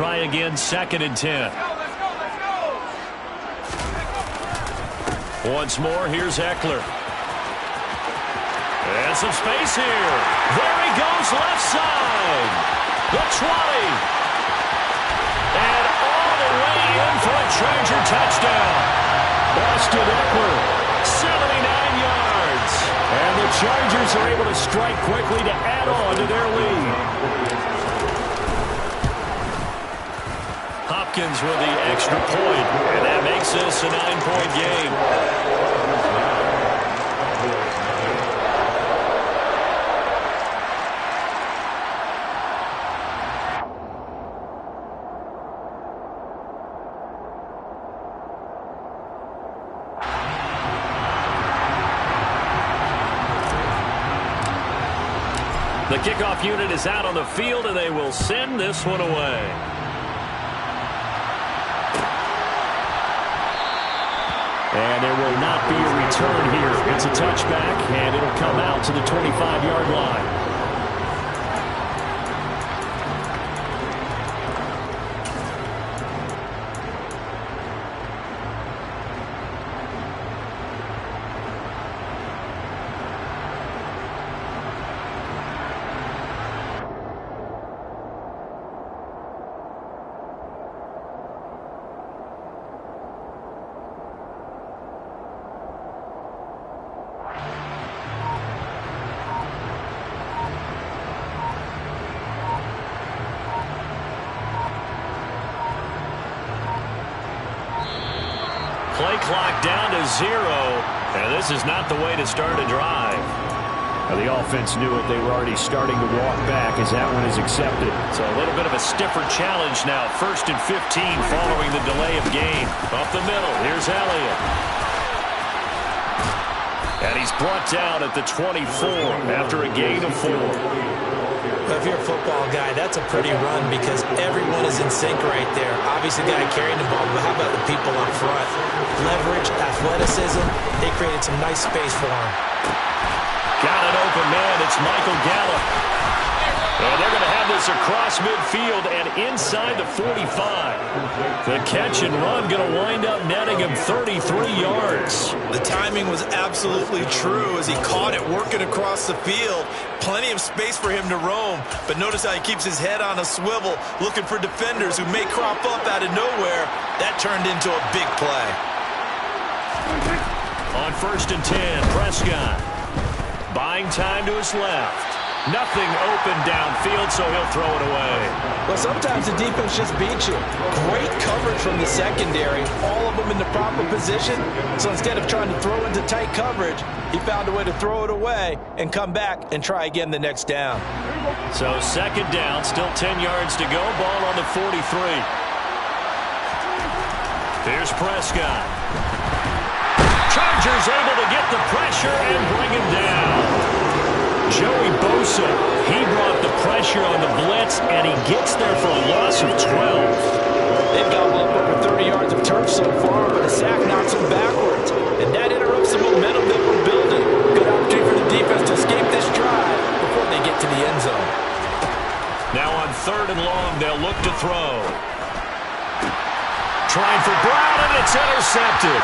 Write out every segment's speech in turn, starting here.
Try again, 2nd and 10. Once more, here's Eckler. And some space here. There he goes, left side. The 20. And all the way in for a Charger touchdown. Austin Eckler, 79 yards. And the Chargers are able to strike quickly to add on to their lead. Hopkins with the extra point, and that makes this a 9-point game. The kickoff unit is out on the field, and they will send this one away. And there will not be a return here. It's a touchback, and it'll come out to the 25-yard line. Play clock down to 0, and this is not the way to start a drive. Now, the offense knew it. They were already starting to walk back as that one is accepted. So a little bit of a stiffer challenge now. 1st and 15 following the delay of game. Up the middle, here's Elliott. And he's brought down at the 24 after a gain of 4. If you're a football guy, that's a pretty run because everyone is in sync right there. Obviously, the guy carrying the ball, but how about the people up front? Leverage, athleticism, they created some nice space for him. Got an open man. It's Michael Gallup. And they're going to have this across midfield and inside the 45. The catch and run going to wind up netting him 33 yards. The timing was absolutely true as he caught it working across the field. Plenty of space for him to roam, but notice how he keeps his head on a swivel looking for defenders who may crop up out of nowhere. That turned into a big play. On 1st and 10, Prescott buying time to his left. Nothing open downfield, so he'll throw it away. Well, sometimes the defense just beats you. Great coverage from the secondary, all of them in the proper position. So instead of trying to throw into tight coverage, he found a way to throw it away and come back and try again the next down. So 2nd down, still 10 yards to go. Ball on the 43. Here's Prescott. Chargers able to get the pressure and bring him down. Joey Bosa, he brought the pressure on the blitz, and he gets there for a loss of 12. They've gobbled up over 30 yards of turf so far, but a sack knocks them backwards. And that interrupts the momentum they were building. Good opportunity for the defense to escape this drive before they get to the end zone. Now on 3rd and long, they'll look to throw. Trying for Brown, and it's intercepted.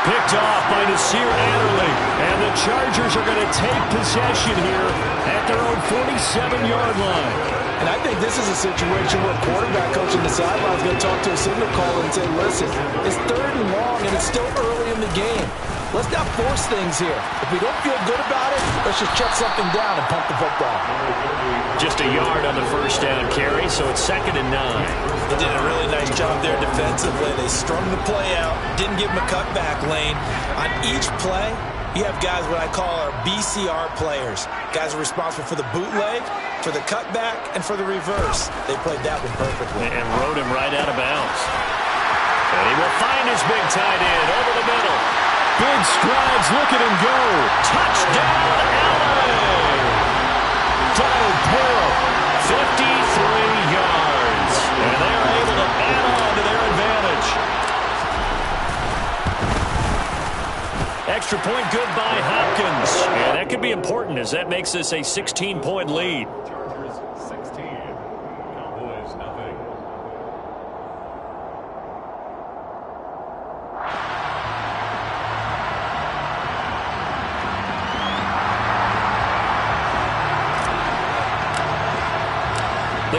Picked off by Nasir Adderley. And the Chargers are going to take possession here at their own 47-yard line. And I think this is a situation where quarterback coach on the sideline is going to talk to a signal caller and say, listen, it's 3rd and long and it's still early in the game. Let's not force things here. If we don't feel good about it, let's just check something down and pump the football. Just a yard on the 1st down carry, so it's 2nd and 9. They did a really nice job there defensively. They strung the play out, didn't give him a cutback lane. On each play, you have guys what I call our BCR players. Guys are responsible for the bootleg, for the cutback, and for the reverse. They played that one perfectly. And rode him right out of bounds. And he will find his big tight end over the middle. Big strides, look at him go. Touchdown, LA! Donald Pearl, 53 yards. And they're able to add on to their advantage. Extra point good by Hopkins. And that could be important as that makes this a 16-point lead. Chargers 16, Cowboys nothing.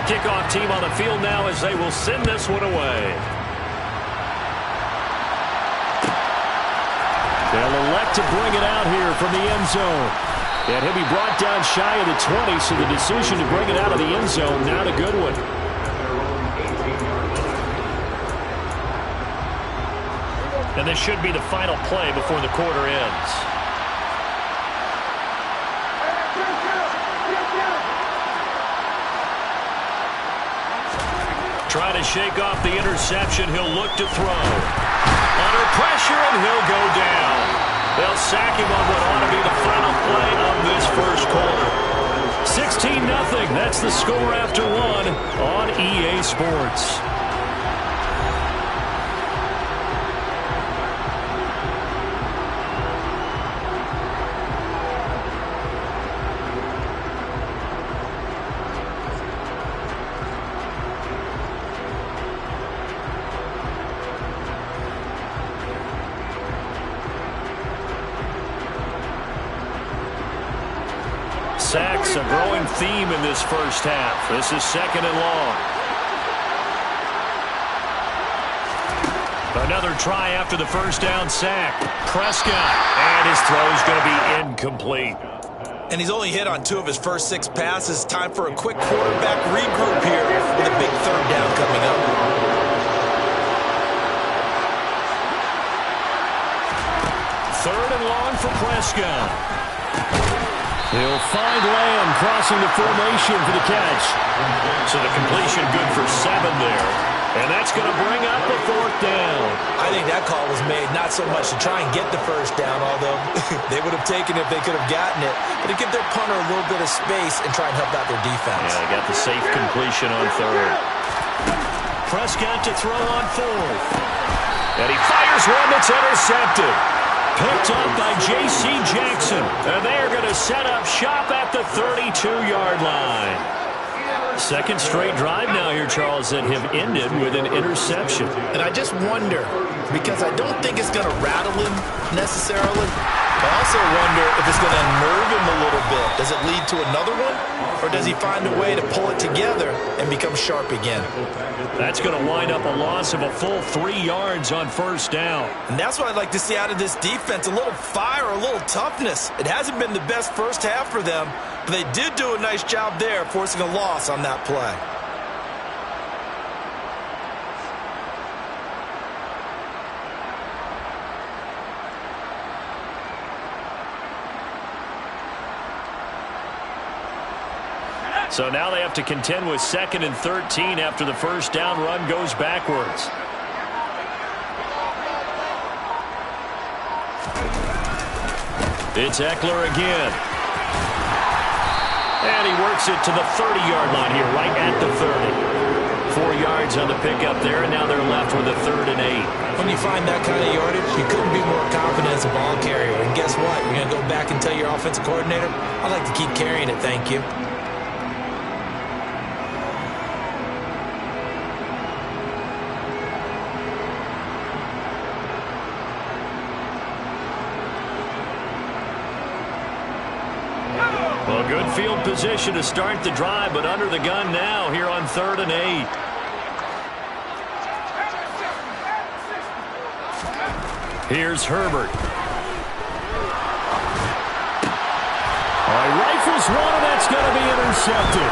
kickoff team on the field now as they will send this one away. They'll elect to bring it out here from the end zone. And he'll be brought down shy of the 20, so the decision to bring it out of the end zone, not a good one. And this should be the final play before the quarter ends. Trying to shake off the interception, he'll look to throw. Under pressure, and he'll go down. They'll sack him on what ought to be the final play of this first quarter. 16-0. That's the score after one on EA Sports. Sacks, a growing theme in this first half. This is 2nd and long. Another try after the first down sack. Prescott, and his throw is going to be incomplete. And he's only hit on 2 of his first 6 passes. Time for a quick quarterback regroup here with a big 3rd down coming up. Third and long for Prescott. He'll find Lamb crossing the formation for the catch. So the completion good for 7 there. And that's going to bring up the 4th down. I think that call was made not so much to try and get the first down, although they would have taken it if they could have gotten it, but to give their punter a little bit of space and try and help out their defense. Yeah, they got the safe completion on 3rd. Prescott to throw on 4th. And he fires one that's intercepted. Picked up by J.C. Jackson. And they're going to set up shop at the 32-yard line. 2nd straight drive now here, Charles, that have ended with an interception. And I just wonder, because I don't think it's going to rattle him necessarily. I also wonder if it's going to unnerve him a little bit. Does it lead to another one? Or does he find a way to pull it together and become sharp again? That's going to wind up a loss of a full 3 yards on 1st down. And that's what I'd like to see out of this defense, a little fire, a little toughness. It hasn't been the best first half for them, but they did do a nice job there, forcing a loss on that play. So now they have to contend with 2nd and 13 after the first down run goes backwards. It's Eckler again. And he works it to the 30-yard line here, right at the 30. 4 yards on the pickup there, and now they're left with a 3rd and 8. When you find that kind of yardage, you couldn't be more confident as a ball carrier. And guess what? You're going to go back and tell your offensive coordinator, I'd like to keep carrying it, thank you. Well, good field position to start the drive, but under the gun now here on 3rd and 8. Here's Herbert. All right, rifles one, and that's going to be intercepted.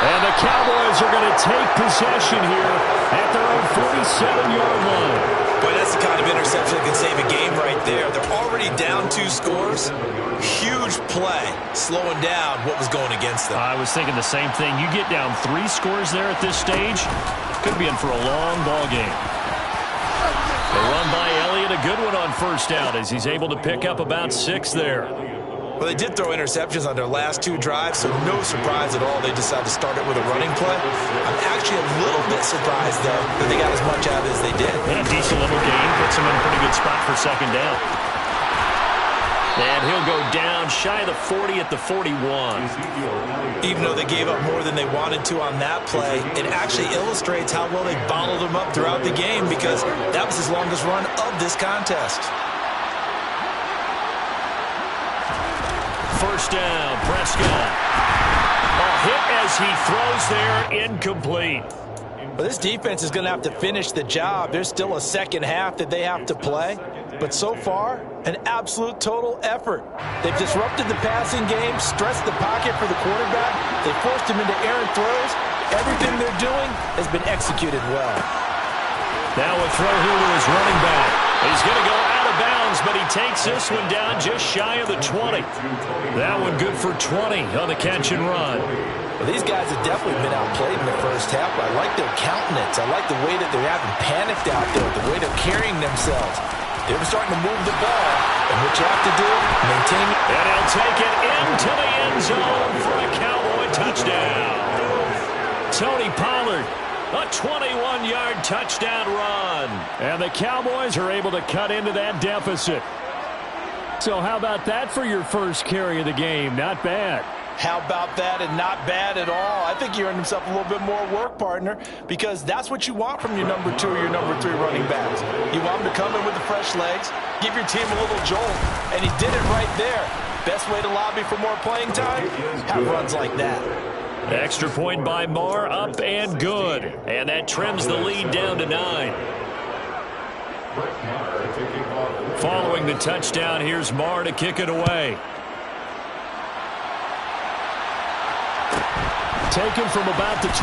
And the Cowboys are going to take possession here at their own 47-yard line. Boy, that's the kind of interception that can save a game right there. They're already down 2 scores. Huge play, slowing down what was going against them. I was thinking the same thing. You get down 3 scores there at this stage, could be in for a long ball game. The run by Elliott, a good one on 1st down as he's able to pick up about 6 there. Well, they did throw interceptions on their last 2 drives, so no surprise at all they decided to start it with a running play. I'm actually a little bit surprised, though, that they got as much out of it as they did. And a decent little gain puts them in a pretty good spot for 2nd down. And he'll go down shy of the 40 at the 41. Even though they gave up more than they wanted to on that play, it actually illustrates how well they bottled them up throughout the game because that was his longest run of this contest. first down. Prescott. A hit as he throws there, incomplete. Well, this defense is going to have to finish the job. There's still a second half that they have to play. But so far, an absolute total effort. They've disrupted the passing game, stressed the pocket for the quarterback. They forced him into errant throws. Everything they're doing has been executed well. Now a throw here to his running back. He's going to go out of bounds, but he takes this one down just shy of the 20. That one good for 20 on the catch and run. Well, these guys have definitely been outplayed in the first half. I like their countenance. I like the way that they're having panicked out there, the way they're carrying themselves. They're starting to move the ball, and what you have to do, maintain. And he'll take it into the end zone for a Cowboy touchdown. Tony Pollard, a 21-yard touchdown run. And the Cowboys are able to cut into that deficit. So how about that for your first carry of the game? Not bad. How about that, and not bad at all. I think he earned himself a little bit more work, partner, because that's what you want from your number 2 or your number 3 running backs. You want him to come in with the fresh legs, give your team a little jolt, and he did it right there. Best way to lobby for more playing time? Have runs like that. Extra point by Marr, up and good. And that trims the lead down to 9. Following the touchdown, here's Marr to kick it away. Taken from about the 12.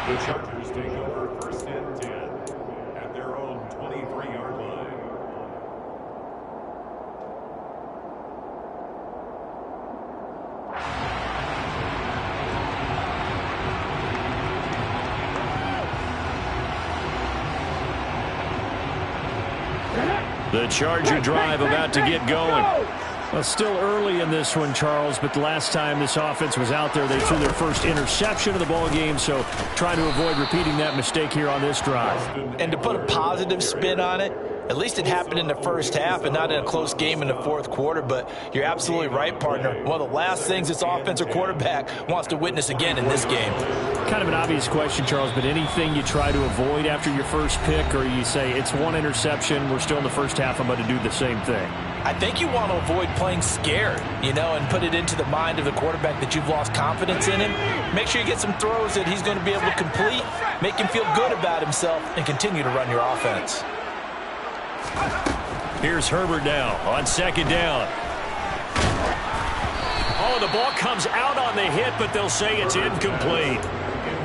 The Chargers take over first and 10 at their own 23-yard line. The Charger drive about to get going. Well, still early in this one, Charles, but the last time this offense was out there, they threw their first interception of the ball game, so trying to avoid repeating that mistake here on this drive. And to put a positive spin on it, at least it happened in the first half and not in a close game in the fourth quarter, but you're absolutely right, partner. One of the last things this offensive quarterback wants to witness again in this game. Kind of an obvious question, Charles, but anything you try to avoid after your first pick, or you say it's one interception, we're still in the first half, I'm going to do the same thing? I think you want to avoid playing scared, and put it into the mind of the quarterback that you've lost confidence in him. Make sure you get some throws that he's going to be able to complete, make him feel good about himself, and continue to run your offense. Here's Herbert now on second down. Oh, the ball comes out on the hit, but they'll say it's incomplete.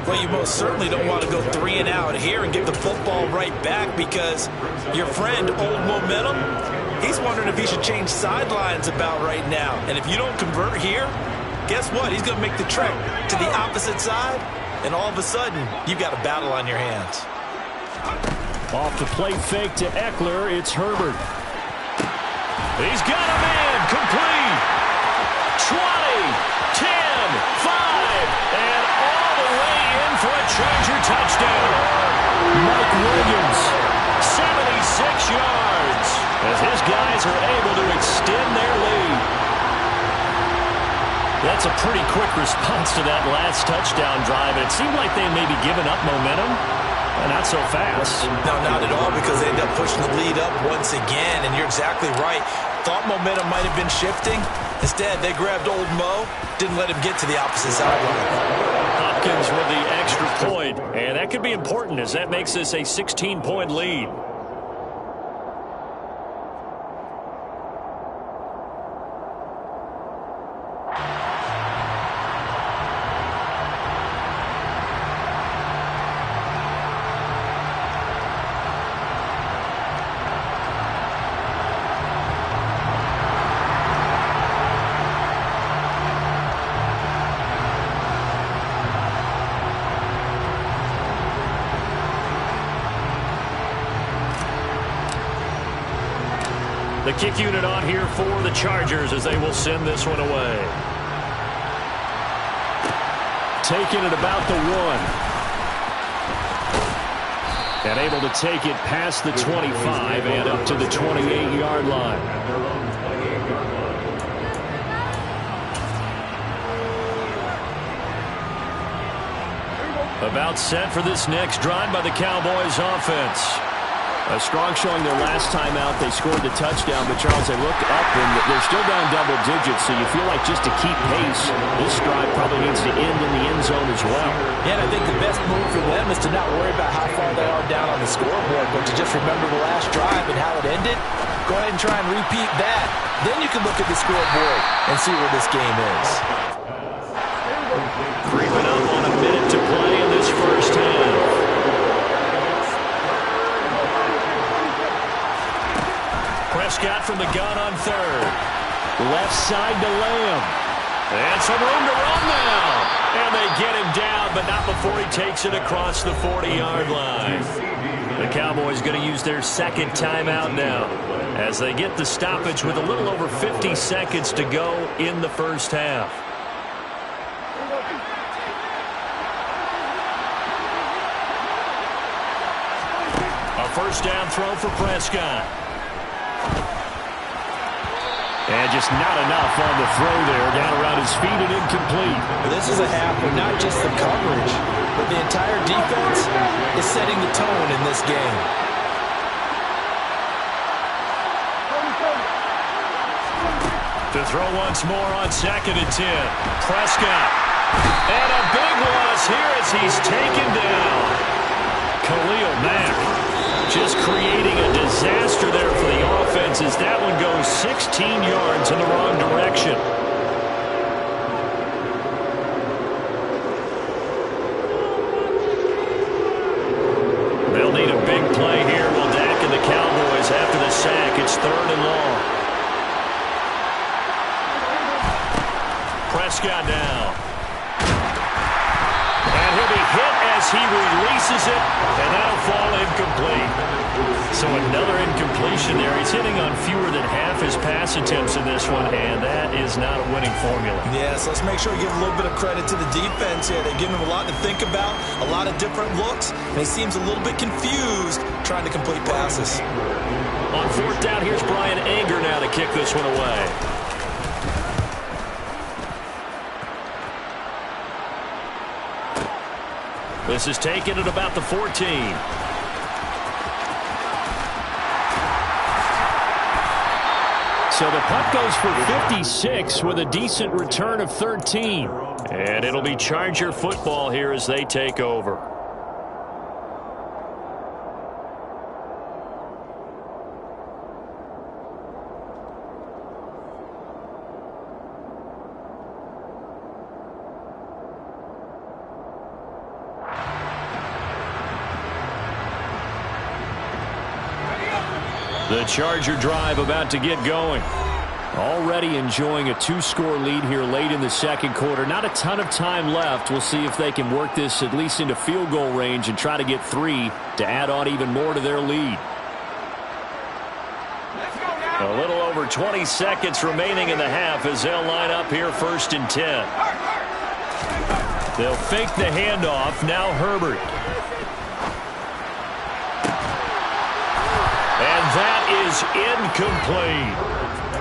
Well, you most certainly don't want to go 3 and out here and give the football right back, because your friend, Old Momentum, he's wondering if he should change sidelines about right now. And if you don't convert here, guess what? He's going to make the trek to the opposite side, and all of a sudden, you've got a battle on your hands. Off the play fake to Eckler, it's Herbert. He's got a man, complete. 20, 10, 5, and all the way in for a Charger touchdown. Mike Williams, 76 yards, as his guys are able to extend their lead. That's a pretty quick response to that last touchdown drive. It seemed like they may be giving up momentum. Not so fast. No, not at all, because they end up pushing the lead up once again, and you're exactly right. Thought momentum might have been shifting. Instead, they grabbed Old Mo, didn't let him get to the opposite sideline. Hopkins with the extra point, and that could be important as that makes this a 16-point lead. The kick unit on here for the Chargers as they will send this one away. Taking it about the 1. And able to take it past the 25 and up to the 28-yard line. About set for this next drive by the Cowboys offense. A strong showing their last time out. They scored the touchdown, but Charles, they looked up and they're still down double digits, so you feel like just to keep pace, this drive probably needs to end in the end zone as well. Yeah, and I think the best move for them is to not worry about how far they are down on the scoreboard, but to just remember the last drive and how it ended. Go ahead and try and repeat that. Then you can look at the scoreboard and see where this game is. Creeping up on a minute to play in this first half. Prescott from the gun on third. Left side to Lamb. And some room to run now. And they get him down, but not before he takes it across the 40-yard line. The Cowboys going to use their second timeout now as they get the stoppage with a little over 50 seconds to go in the first half. A first down throw for Prescott. And just not enough on the throw there. Down around his feet and incomplete. This is a half where not just the coverage, but the entire defense is setting the tone in this game. To throw once more on 2nd and 10. Prescott. And a big loss here as he's taken down. Khalil Mack just creating a disaster there for the offense as that one goes 16 yards in the wrong direction. They'll need a big play here. Will Dak and the Cowboys after the sack. It's 3rd and long. Prescott now. And he'll be hit as he releases it, and that'll fall incomplete. So another incompletion there. He's hitting on fewer than half his pass attempts in this one, and that is not a winning formula. Yeah, so let's make sure we give a little bit of credit to the defense here. They're giving him a lot to think about, a lot of different looks, and he seems a little bit confused trying to complete passes. On 4th down, here's Brian Anger now to kick this one away. This is taken at about the 14. So the punt goes for 56 with a decent return of 13. And it'll be Charger football here as they take over. The Charger drive about to get going. Already enjoying a 2-score lead here late in the second quarter. Not a ton of time left. We'll see if they can work this at least into field goal range and try to get 3 to add on even more to their lead. A little over 20 seconds remaining in the half as they'll line up here 1st and 10. They'll fake the handoff. Now Herbert. And that is incomplete.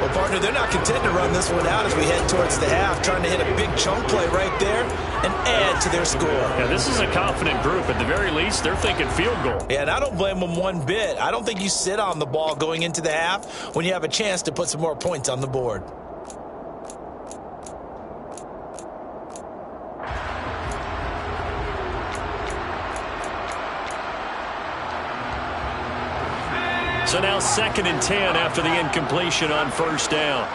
Well, partner, they're not content to run this one out as we head towards the half, trying to hit a big chunk play right there and add to their score. Yeah, this is a confident group. At the very least, they're thinking field goal. Yeah, and I don't blame them one bit. I don't think you sit on the ball going into the half when you have a chance to put some more points on the board. So now 2nd and 10 after the incompletion on 1st down.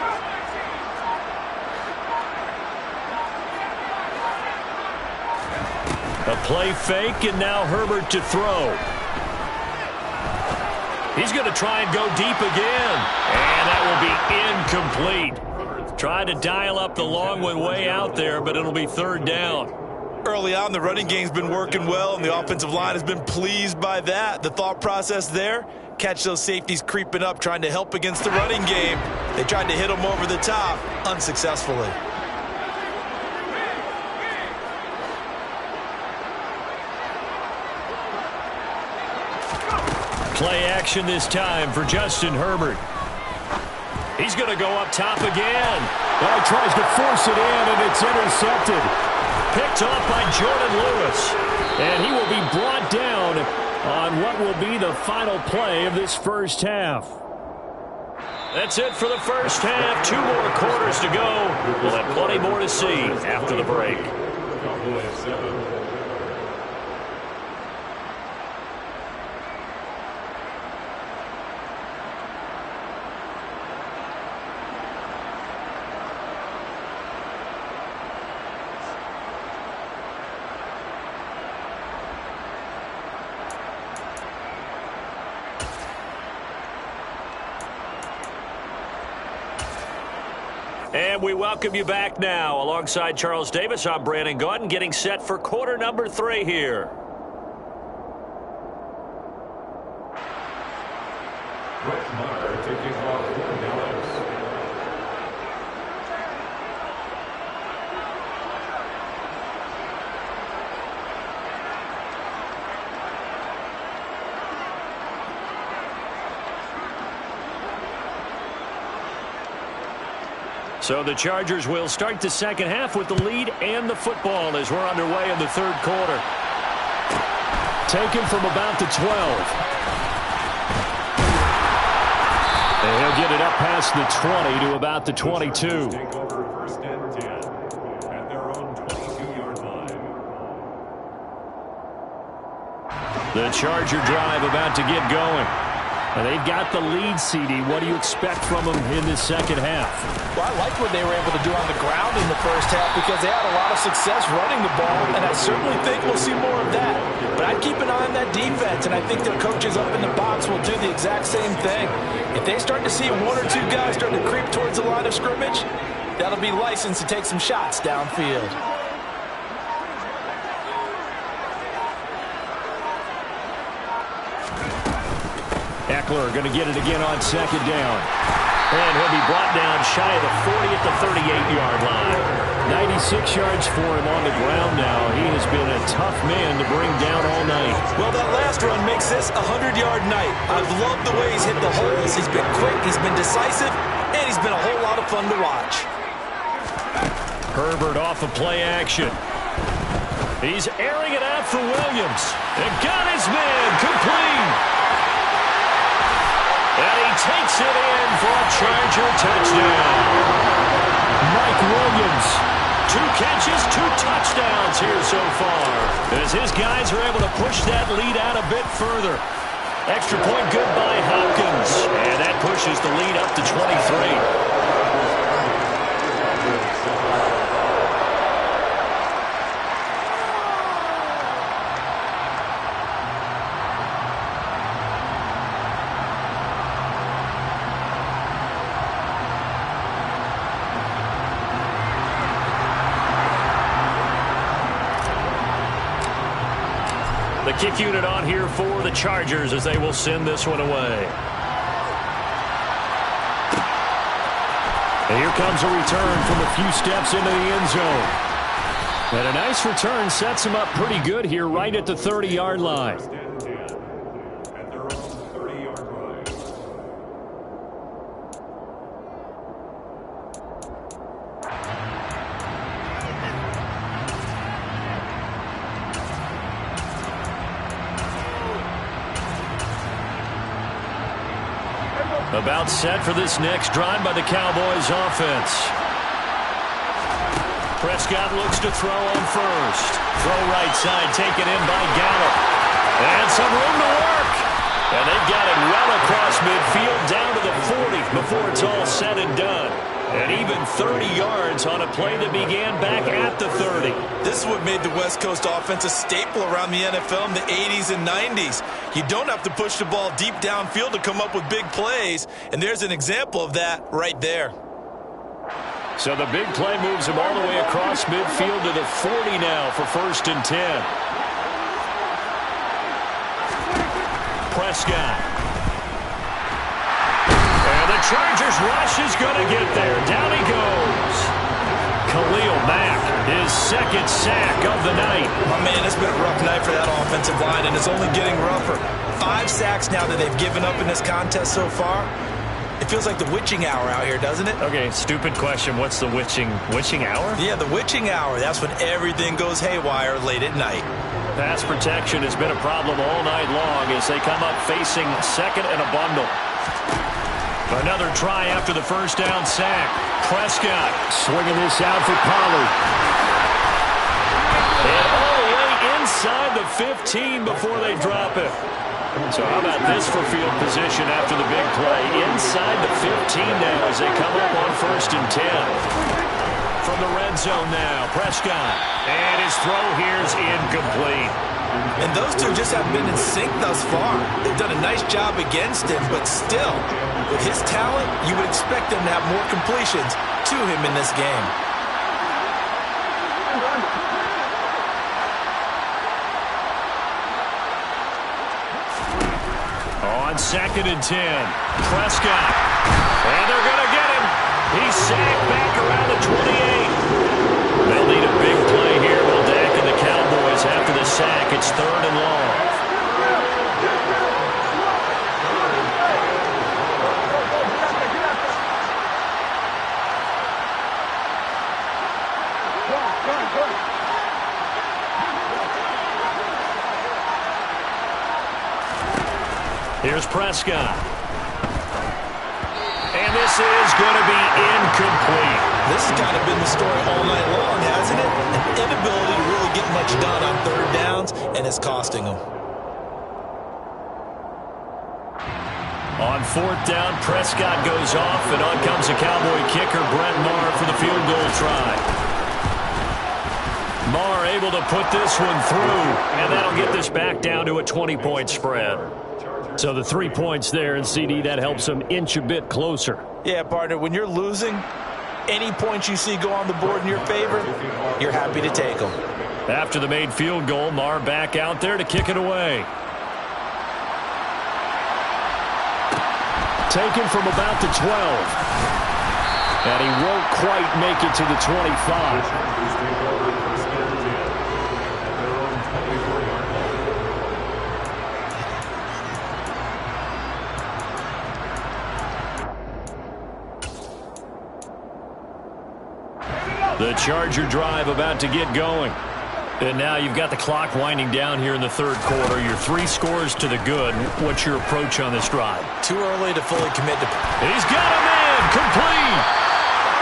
A play fake, and now Herbert to throw. He's going to try and go deep again. And that will be incomplete. Try to dial up the long one way out there, but it'll be 3rd down. Early on, the running game's been working well, and the offensive line has been pleased by that. The thought process there, catch those safeties creeping up, trying to help against the running game. They tried to hit them over the top, unsuccessfully. Play action this time for Justin Herbert. He's going to go up top again. Well, he tries to force it in, and it's intercepted. Picked off by Jordan Lewis. And he will be brought down on what will be the final play of this first half. That's it for the first half. 2 more quarters to go. We'll have plenty more to see after the break. And we welcome you back now. Alongside Charles Davis, I'm Brandon Gaudin, getting set for quarter number 3 here. Brett Maher to kick off for Dallas. So the Chargers will start the second half with the lead and the football as we're underway in the third quarter. Taken from about the 12. And he'll get it up past the 20 to about the 22. Take over first and 10 at their own 22-yard line. The Charger drive about to get going. And they've got the lead, CD. What do you expect from them in the second half? Well, I like what they were able to do on the ground in the first half because they had a lot of success running the ball, and I certainly think we'll see more of that. But I'd keep an eye on that defense, and I think their coaches up in the box will do the exact same thing. If they start to see 1 or 2 guys start to creep towards the line of scrimmage, that'll be licensed to take some shots downfield. Eckler going to get it again on second down. And he'll be brought down shy of the 40 at the 38-yard line. 96 yards for him on the ground now. He has been a tough man to bring down all night. Well, that last run makes this a 100-yard night. I've loved the way he's hit the holes. He's been quick, he's been decisive, and he's been a whole lot of fun to watch. Herbert off of play action. He's airing it out for Williams. And got his man complete. And he takes it in for a Charger touchdown. Mike Williams, 2 catches, 2 touchdowns here so far. As his guys are able to push that lead out a bit further. Extra point good by Hopkins. And that pushes the lead up to 23. The kick unit on here for the Chargers as they will send this one away. And here comes a return from a few steps into the end zone. And a nice return sets him up pretty good here right at the 30-yard line. First and 10 at their own 30-yard line. About set for this next drive by the Cowboys offense. Prescott looks to throw on first. Throw right side, taken in by Gallup. And some room to work. And they've got it well across midfield down to the 40 before it's all said and done. And even 30 yards on a play that began back at the 30. This is what made the West Coast offense a staple around the NFL in the 80s and 90s. You don't have to push the ball deep downfield to come up with big plays, and there's an example of that right there. So the big play moves him all the way across midfield to the 40 now for first and 10. Prescott. The Chargers rush is going to get there. Down he goes. Khalil Mack, his second sack of the night. My man, it's been a rough night for that offensive line, and it's only getting rougher. 5 sacks now that they've given up in this contest so far. If feels like the witching hour out here, doesn't it? Okay, stupid question. What's the witching hour? Yeah, the witching hour. That's when everything goes haywire late at night. Pass protection has been a problem all night long as they come up facing second and a bundle. Another try after the first down sack. Prescott swinging this out for Pollard. And all the way inside the 15 before they drop it. So how about this for field position after the big play? Inside the 15 now as they come up on 1st and 10. From the red zone now, Prescott. And his throw here's incomplete. And those two just haven't been in sync thus far. They've done a nice job against him, but still, with his talent, you would expect them to have more completions to him in this game. On 2nd and 10, Prescott. And they're going to get him. He's sacked back around the 28. They'll need a big play here. Will Dak and the Cowboys after the sack. It's 3rd and long. Here's Prescott. And this is going to be incomplete. This has kind of been the story all night long, hasn't it? An inability to really get much done on 3rd downs, and it's costing them. On 4th down, Prescott goes off, and on comes the Cowboy kicker, Brett Maher, for the field goal try. Maher able to put this one through, and that'll get this back down to a 20-point spread. So the 3 points there, and CD, that helps them inch a bit closer. Yeah, partner, when you're losing, any points you see go on the board in your favor, you're happy to take them. After the made field goal, Maher back out there to kick it away. Taken from about the 12. And he won't quite make it to the 25. The Charger drive about to get going. And now you've got the clock winding down here in the 3rd quarter. Your 3 scores to the good. What's your approach on this drive? Too early to fully commit to... He's got him in! Complete!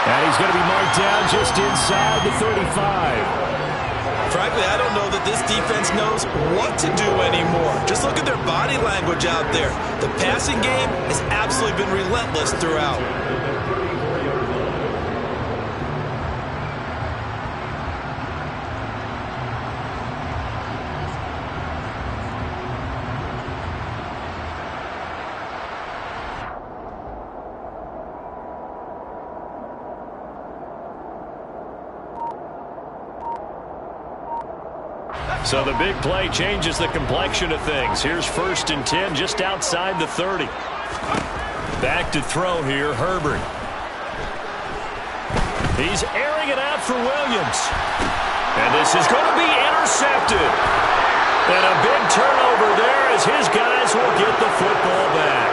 And he's going to be marked down just inside the 35. Frankly, I don't know that this defense knows what to do anymore. Just look at their body language out there. The passing game has absolutely been relentless throughout. So the big play changes the complexion of things. Here's 1st and 10 just outside the 30. Back to throw here, Herbert. He's airing it out for Williams. And this is going to be intercepted. And a big turnover there as his guys will get the football back.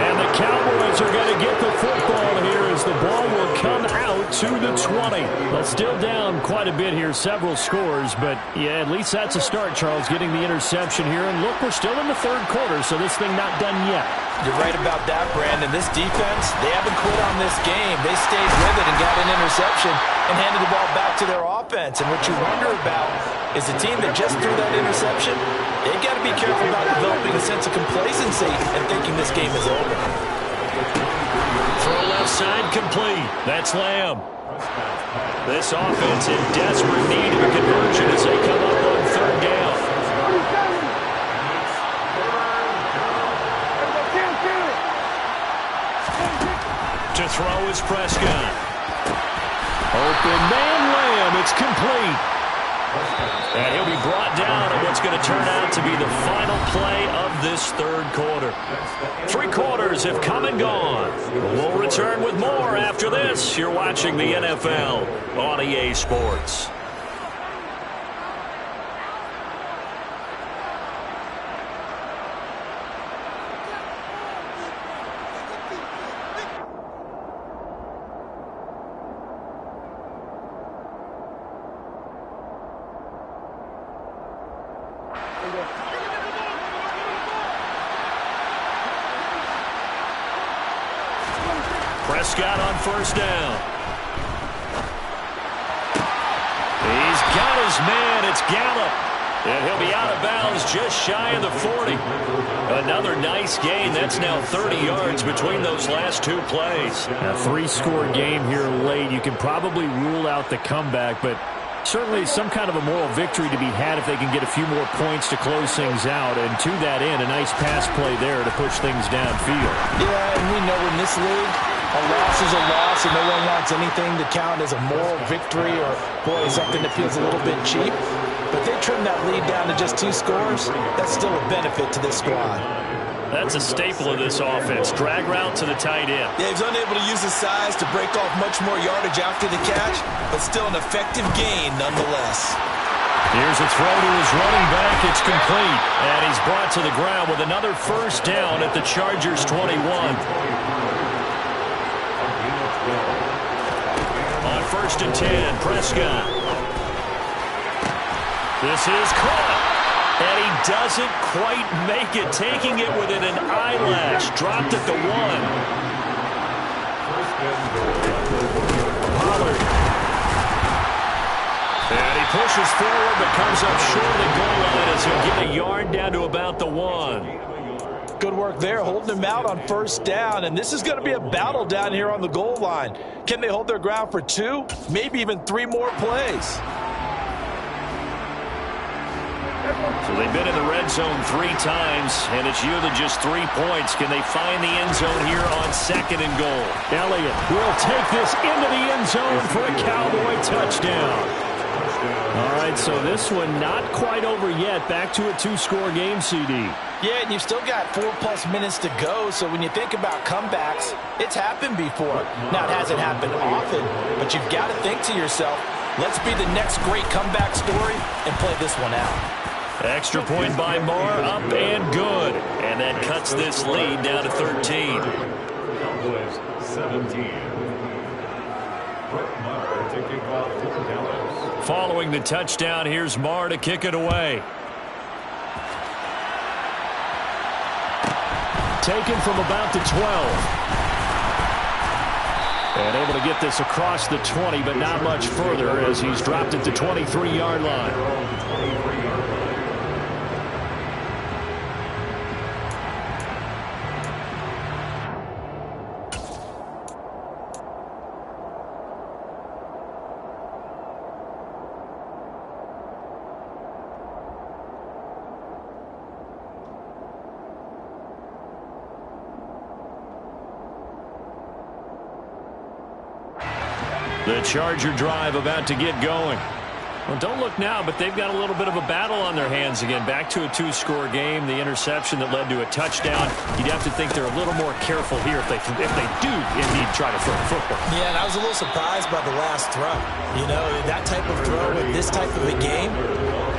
And the Cowboys are going to get the football here as the ball will come out to the 20. Well, still down quite a bit here, several scores, but yeah, at least that's a start, Charles, getting the interception here. And look, we're still in the 3rd quarter, so this thing not done yet. You're right about that, Brandon. This defense, they haven't quit on this game. They stayed with it and got an interception and handed the ball back to their offense. And what you wonder about is a team that just threw that interception, they've got to be careful about developing a sense of complacency and thinking this game is over. Throw left side complete. That's Lamb. This offense in desperate need of a conversion as they come up on 3rd down. To throw is Prescott. Open man Lamb. It's complete. And he'll be brought down on what's going to turn out to be the final play of this 3rd quarter. 3 quarters have come and gone. We'll return with more after this. You're watching the NFL on EA Sports. Prescott on first down. He's got his man. It's Gallup. And he'll be out of bounds just shy of the 40. Another nice gain. That's now 30 yards between those last two plays. A three-score game here late. You can probably rule out the comeback, but certainly some kind of a moral victory to be had if they can get a few more points to close things out. And to that end, a nice pass play there to push things downfield. Yeah, and we know in this league, a loss is a loss, and no one wants anything to count as a moral victory or, boy, something that feels a little bit cheap. But they trim that lead down to just 2 scores. That's still a benefit to this squad. That's a staple of this offense. Drag route to the tight end. Yeah, he's unable to use his size to break off much more yardage after the catch, but still an effective gain nonetheless. Here's a throw to his running back. It's complete. And he's brought to the ground with another first down at the Chargers' 21. On 1st and 10, Prescott. This is caught. And he doesn't quite make it, taking it within an eyelash. Dropped at the 1. Pollard. And he pushes forward but comes up short of the goal line as he'll get a yard down to about the 1. Good work there, holding him out on first down. And this is going to be a battle down here on the goal line. Can they hold their ground for 2, maybe even 3 more plays? So they've been in the red zone 3 times, and it's yielded just 3 points. Can they find the end zone here on 2nd and goal? Elliott will take this into the end zone for a Cowboy touchdown. All right, so this one not quite over yet. Back to a 2-score game, CD. Yeah, and you've still got 4+ minutes to go, so when you think about comebacks, it's happened before. Now, it hasn't happened often, but you've got to think to yourself, let's be the next great comeback story and play this one out. Extra point by Marr, up and good. And that cuts this lead down to 13. Cowboys 17. Brett Maher to kick off for Dallas. Following the touchdown, here's Marr to kick it away. Taken from about the 12. And able to get this across the 20, but not much further as he's dropped at the 23-yard line. The Charger drive about to get going. Well, don't look now, but they've got a little bit of a battle on their hands again. Back to a 2-score game. The interception that led to a touchdown. You'd have to think they're a little more careful here if they do indeed try to throw the football. Yeah, and I was a little surprised by the last throw. You know, that type of throw with this type of a game,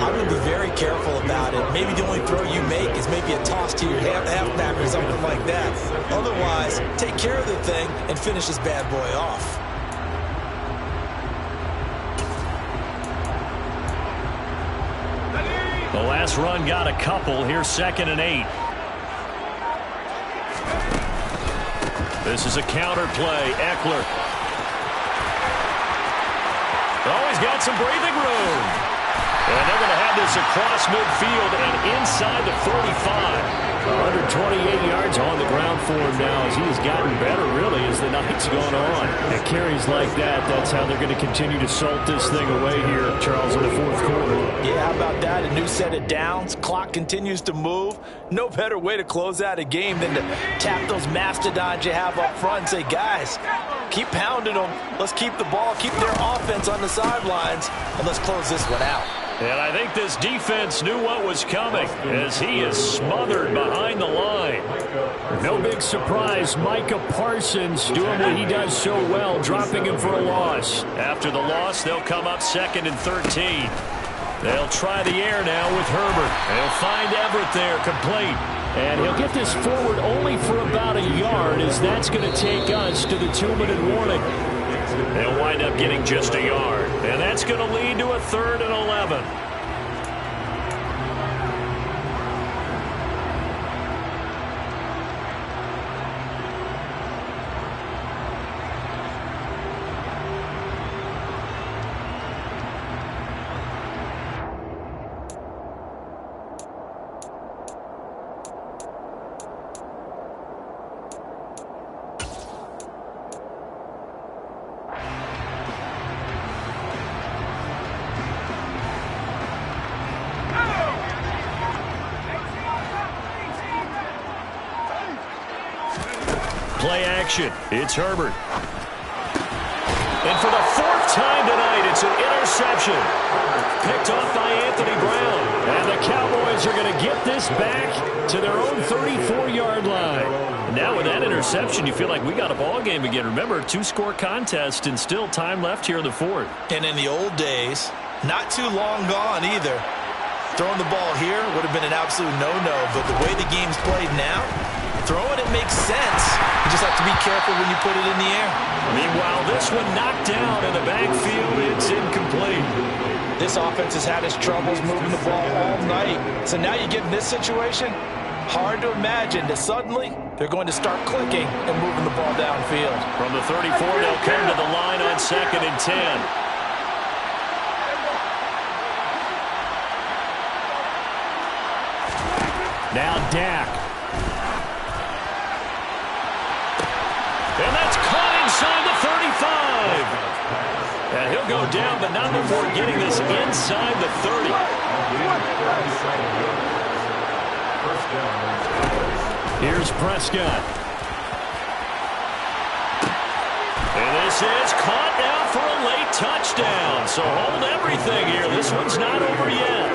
I would be very careful about it. Maybe the only throw you make is maybe a toss to your halfback or something like that. Otherwise, take care of the thing and finish this bad boy off. The last run got a couple. Here's 2nd and 8. This is a counter play. Eckler. Oh, he's got some breathing room. And they're going to have this across midfield and inside the 45. 128 yards on the ground for him now as he has gotten better, really, as the night's gone on. And carries like that, that's how they're going to continue to salt this thing away here, Charles, in the 4th quarter. Yeah, how about that? A new set of downs. Clock continues to move. No better way to close out a game than to tap those mastodons you have up front and say, guys, keep pounding them. Let's keep the ball, keep their offense on the sidelines, and let's close this one out. And I think this defense knew what was coming as he is smothered behind the line. No big surprise. Micah Parsons doing what he does so well, dropping him for a loss. After the loss, they'll come up 2nd and 13. They'll try the air now with Herbert. They'll find Everett there, complete. And he'll get this forward only for about a yard, as that's going to take us to the 2-minute warning. They'll wind up getting just a yard. And that's going to lead to a 3rd and 11. play action. It's Herbert. And for the fourth time tonight, it's an interception. Picked off by Anthony Brown. And the Cowboys are going to get this back to their own 34-yard line. Now with that interception, you feel like we got a ball game again. Remember, 2-score contest and still time left here in the fourth. And in the old days, not too long gone either, throwing the ball here would have been an absolute no-no. But the way the game's played now, throwing it makes sense. You just have to be careful when you put it in the air. Meanwhile, this one knocked down in the backfield. It's incomplete. This offense has had its troubles moving the ball all night. So now you get in this situation, hard to imagine that suddenly they're going to start clicking and moving the ball downfield. From the 34, they'll come to the line on 2nd and 10. Now Dak. And that's caught inside the 35. And he'll go down, but not before getting this inside the 30. Here's Prescott. And this is caught now for a late touchdown. So hold everything here. This one's not over yet.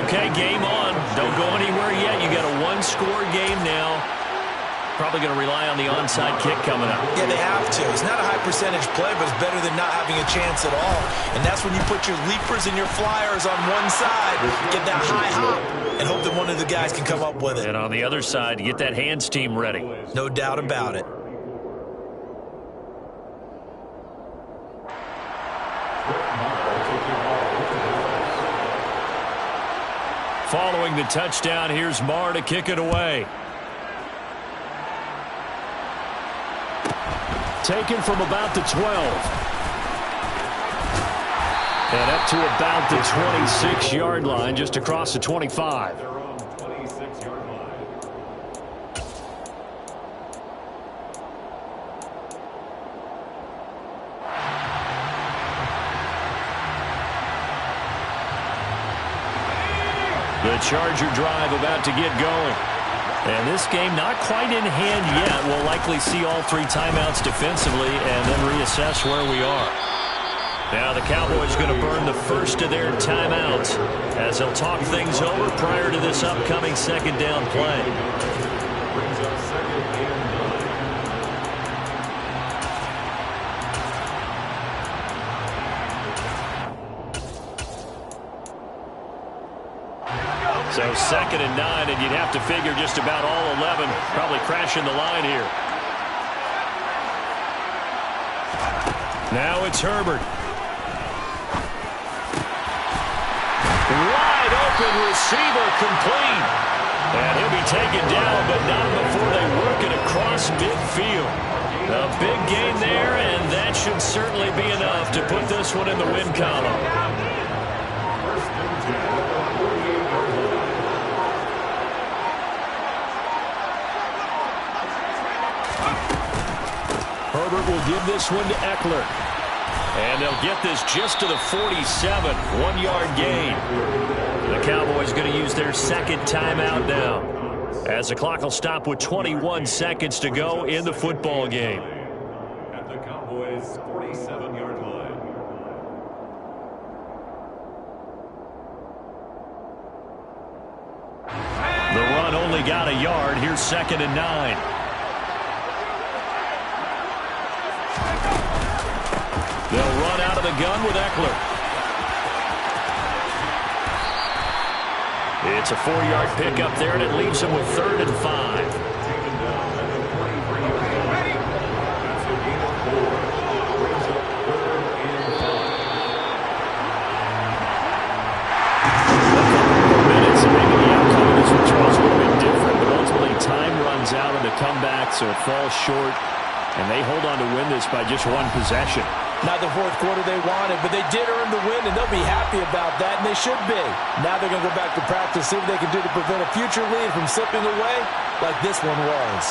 Okay, game on. Don't go anywhere yet. You got a 1-score game now. Probably going to rely on the onside kick coming up. Yeah, they have to. It's not a high percentage play, but it's better than not having a chance at all. And that's when you put your leapers and your flyers on one side, get that high hop, and hope that one of the guys can come up with it. And on the other side, get that hands team ready. No doubt about it. Following the touchdown, here's Marr to kick it away. Taken from about the 12. And up to about the 26-yard line, just across the 25. Their own 26-yard line. The Charger drive about to get going. And this game not quite in hand yet. We'll likely see all 3 timeouts defensively and then reassess where we are. Now the Cowboys going to burn the first of their timeouts as they'll talk things over prior to this upcoming 2nd down play. Brings up 2nd and 9. So 2nd and 9, and you'd have to figure just about all 11 probably crashing the line here. Now it's Herbert. Wide open receiver complete. And he'll be taken down, but not before they work it across midfield. A big gain there, and that should certainly be enough to put this one in the win column. Herbert will give this one to Eckler. And they'll get this just to the 47, 1-yard gain. The Cowboys going to use their 2nd timeout now, as the clock will stop with 21 seconds to go in the football game. At the Cowboys' 47-yard line. The run only got a yard. Here's 2nd and 9. They'll run out of the gun with Eckler. It's a 4-yard pickup there, and it leaves them with 3rd and 5. Taken down at the 43-yard line. That's a gain of 4. Brings up 3rd and 5. Minutes, and maybe the outcome of this withdrawal is a little bit different, but ultimately time runs out on the comeback, so it falls short, and they hold on to win this by just 1 possession. Not the 4th quarter they wanted, but they did earn the win, and they'll be happy about that, and they should be. Now they're going to go back to practice, see what they can do to prevent a future lead from slipping away like this one was.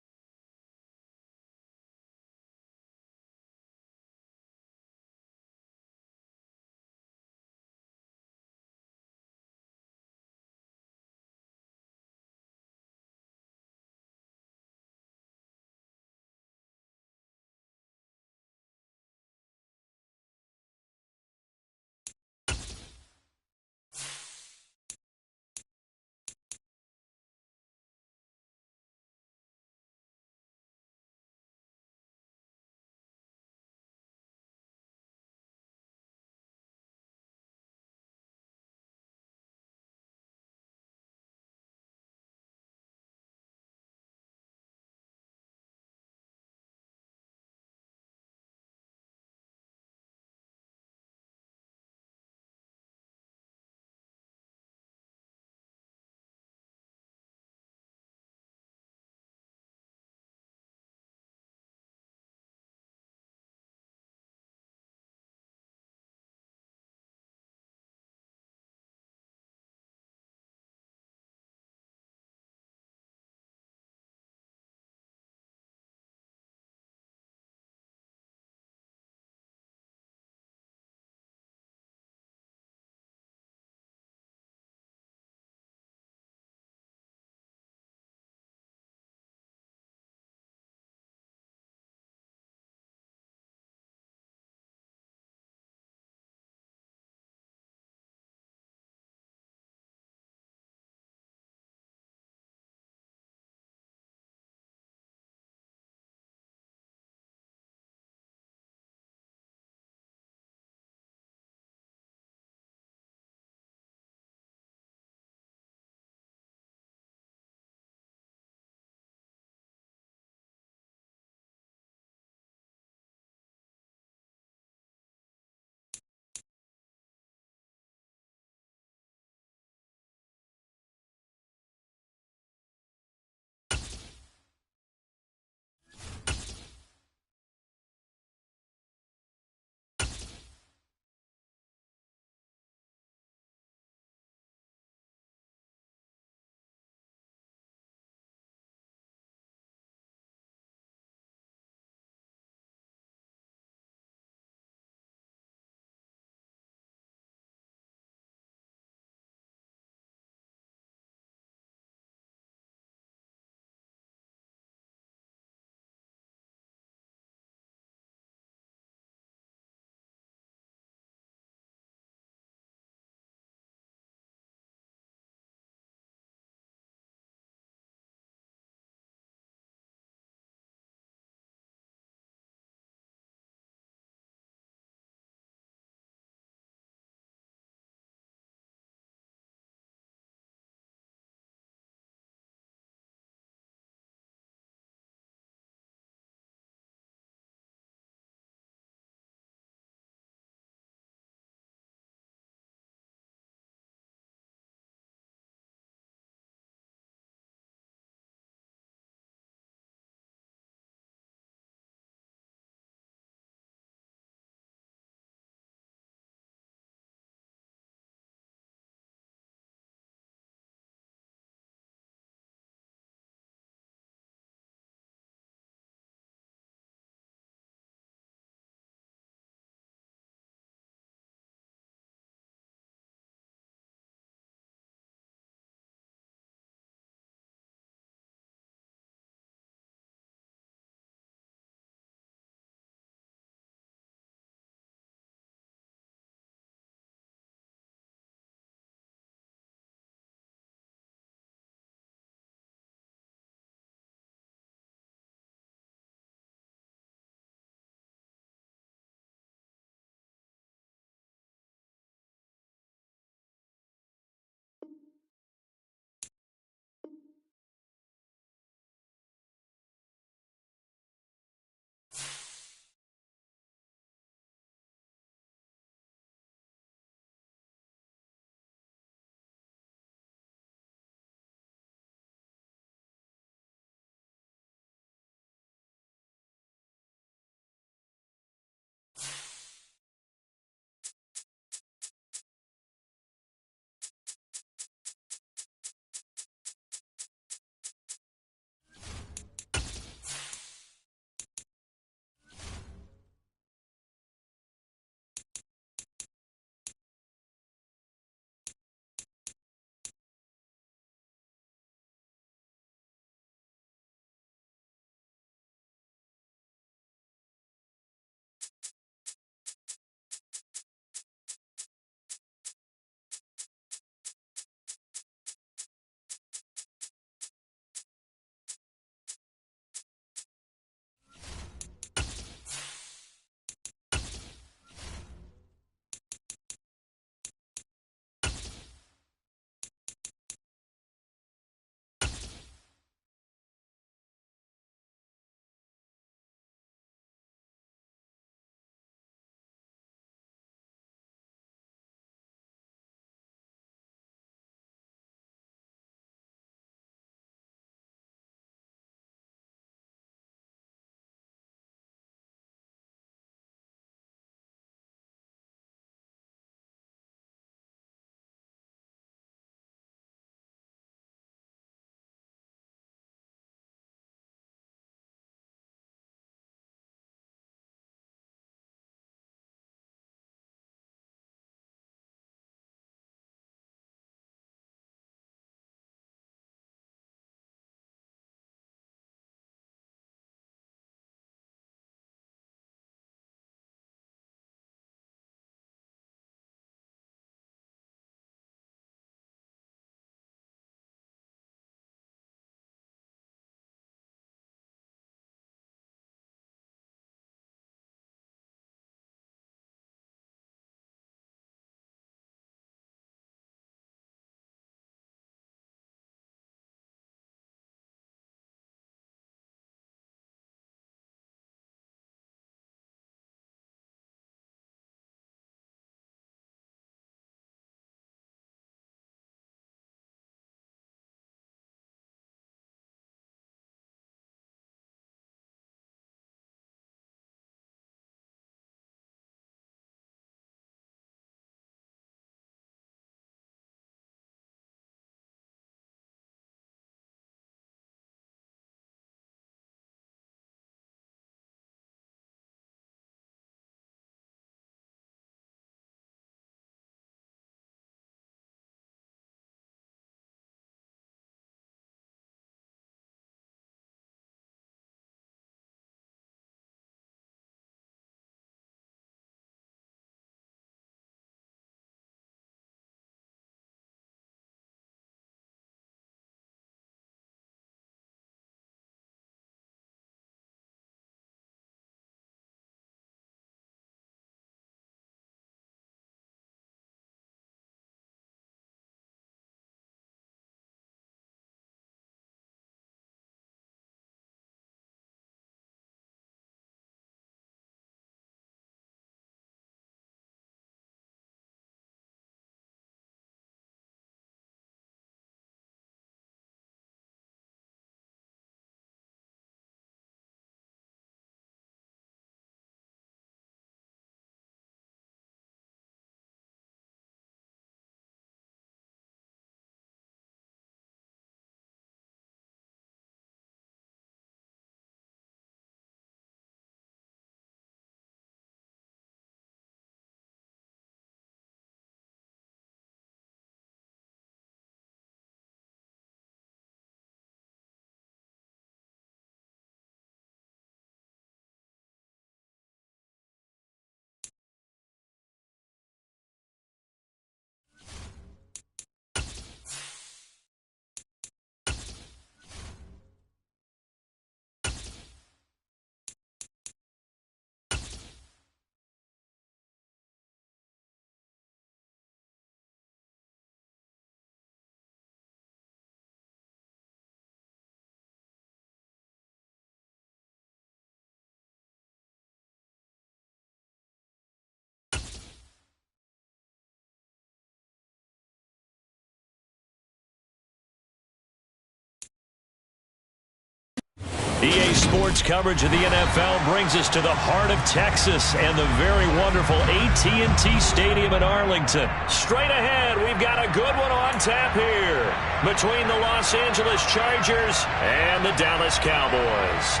EA Sports coverage of the NFL brings us to the heart of Texas and the very wonderful AT&T Stadium in Arlington. Straight ahead, we've got a good one on tap here between the Los Angeles Chargers and the Dallas Cowboys.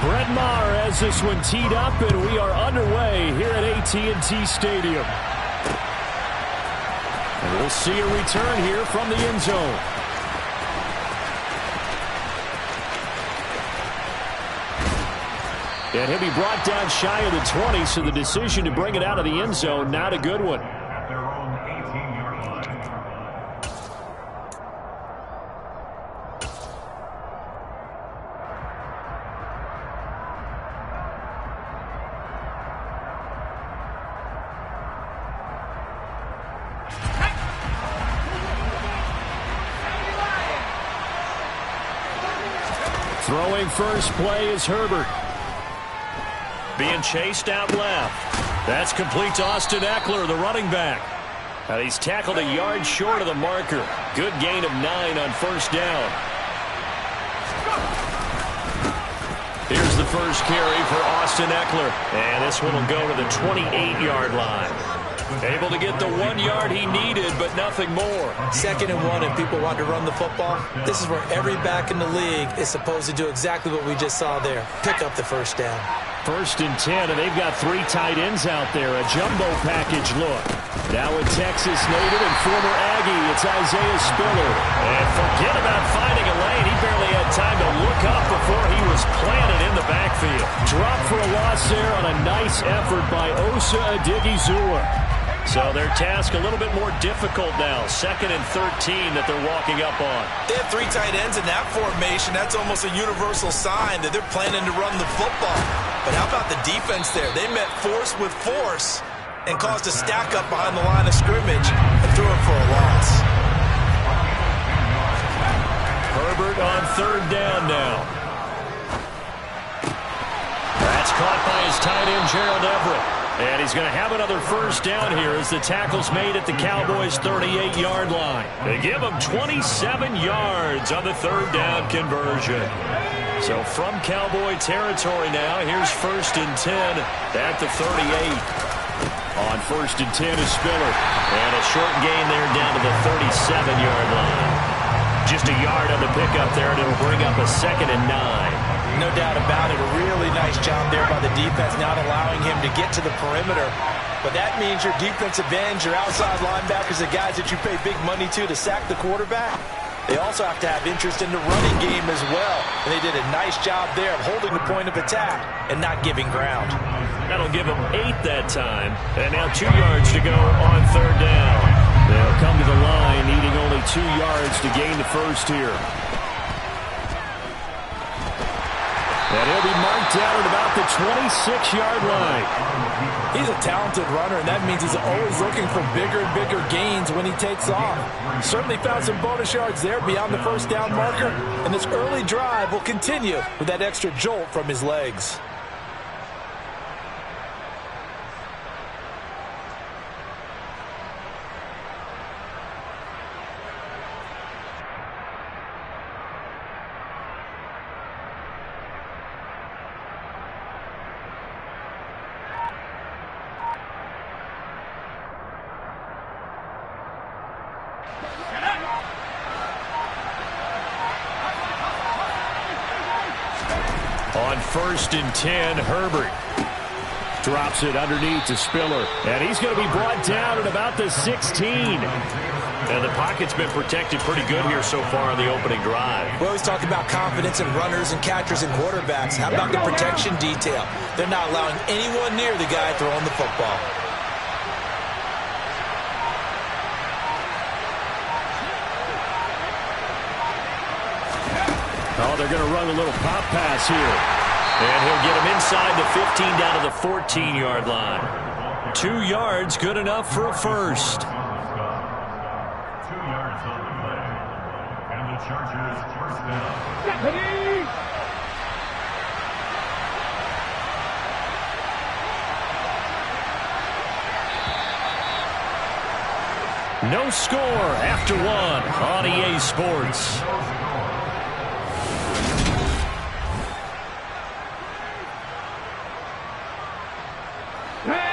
Brett Maher has this one teed up, and we are underway here at AT&T Stadium. And we'll see a return here from the end zone. And he'll be brought down shy of the 20, so the decision to bring it out of the end zone, not a good one. At their own 18-yard line. Throwing first play is Herbert. Being chased out left. That's complete to Austin Eckler, the running back. He's tackled a yard short of the marker. Good gain of 9 on first down. Here's the first carry for Austin Eckler. And this one will go to the 28-yard line. Able to get the 1 yard he needed, but nothing more. 2nd and 1, and people want to run the football. This is where every back in the league is supposed to do exactly what we just saw there. Pick up the first down. 1st and 10, and they've got 3 tight ends out there. A jumbo package look. Now with Texas native and former Aggie, it's Isaiah Spiller. And forget about finding a lane. He barely had time to look up before he was planted in the backfield. Drop for a loss there on a nice effort by Osa Odighizuwa. So their task a little bit more difficult now. 2nd and 13 that they're walking up on. They have 3 tight ends in that formation. That's almost a universal sign that they're planning to run the football. But how about the defense there? They met force with force and caused a stack up behind the line of scrimmage and threw it for a loss. Herbert on 3rd down now. That's caught by his tight end, Gerald Everett. And he's going to have another first down here as the tackle's made at the Cowboys' 38-yard line. They give him 27 yards on the 3rd down conversion. So from Cowboy territory now, here's 1st and 10 at the 38. On 1st and 10 is Spiller. And a short gain there down to the 37-yard line. Just a yard on the pickup there, and it'll bring up a 2nd and 9. No doubt about it. A really nice job there by the defense, not allowing him to get to the perimeter. But that means your defensive ends, your outside linebackers, the guys that you pay big money to sack the quarterback, they also have to have interest in the running game as well. And they did a nice job there of holding the point of attack and not giving ground. That'll give them 8 that time. And now 2 yards to go on 3rd down. They'll come to the line, needing only 2 yards to gain the first here. And he'll be marked down at about the 26-yard line. He's a talented runner, and that means he's always looking for bigger and bigger gains when he takes off. Certainly found some bonus yards there beyond the first down marker, and this early drive will continue with that extra jolt from his legs. On 1st and 10, Herbert drops it underneath to Spiller. And he's going to be brought down at about the 16. And the pocket's been protected pretty good here so far on the opening drive. We always talk about confidence in runners and catchers and quarterbacks. How about the protection detail? They're not allowing anyone near the guy throwing the football. Oh, they're going to run a little pop pass here. And he'll get him inside the 15 down to the 14-yard line. 2 yards, good enough for a first. 2 yards on the play. And the Chargers first down. No score after one on EA Sports.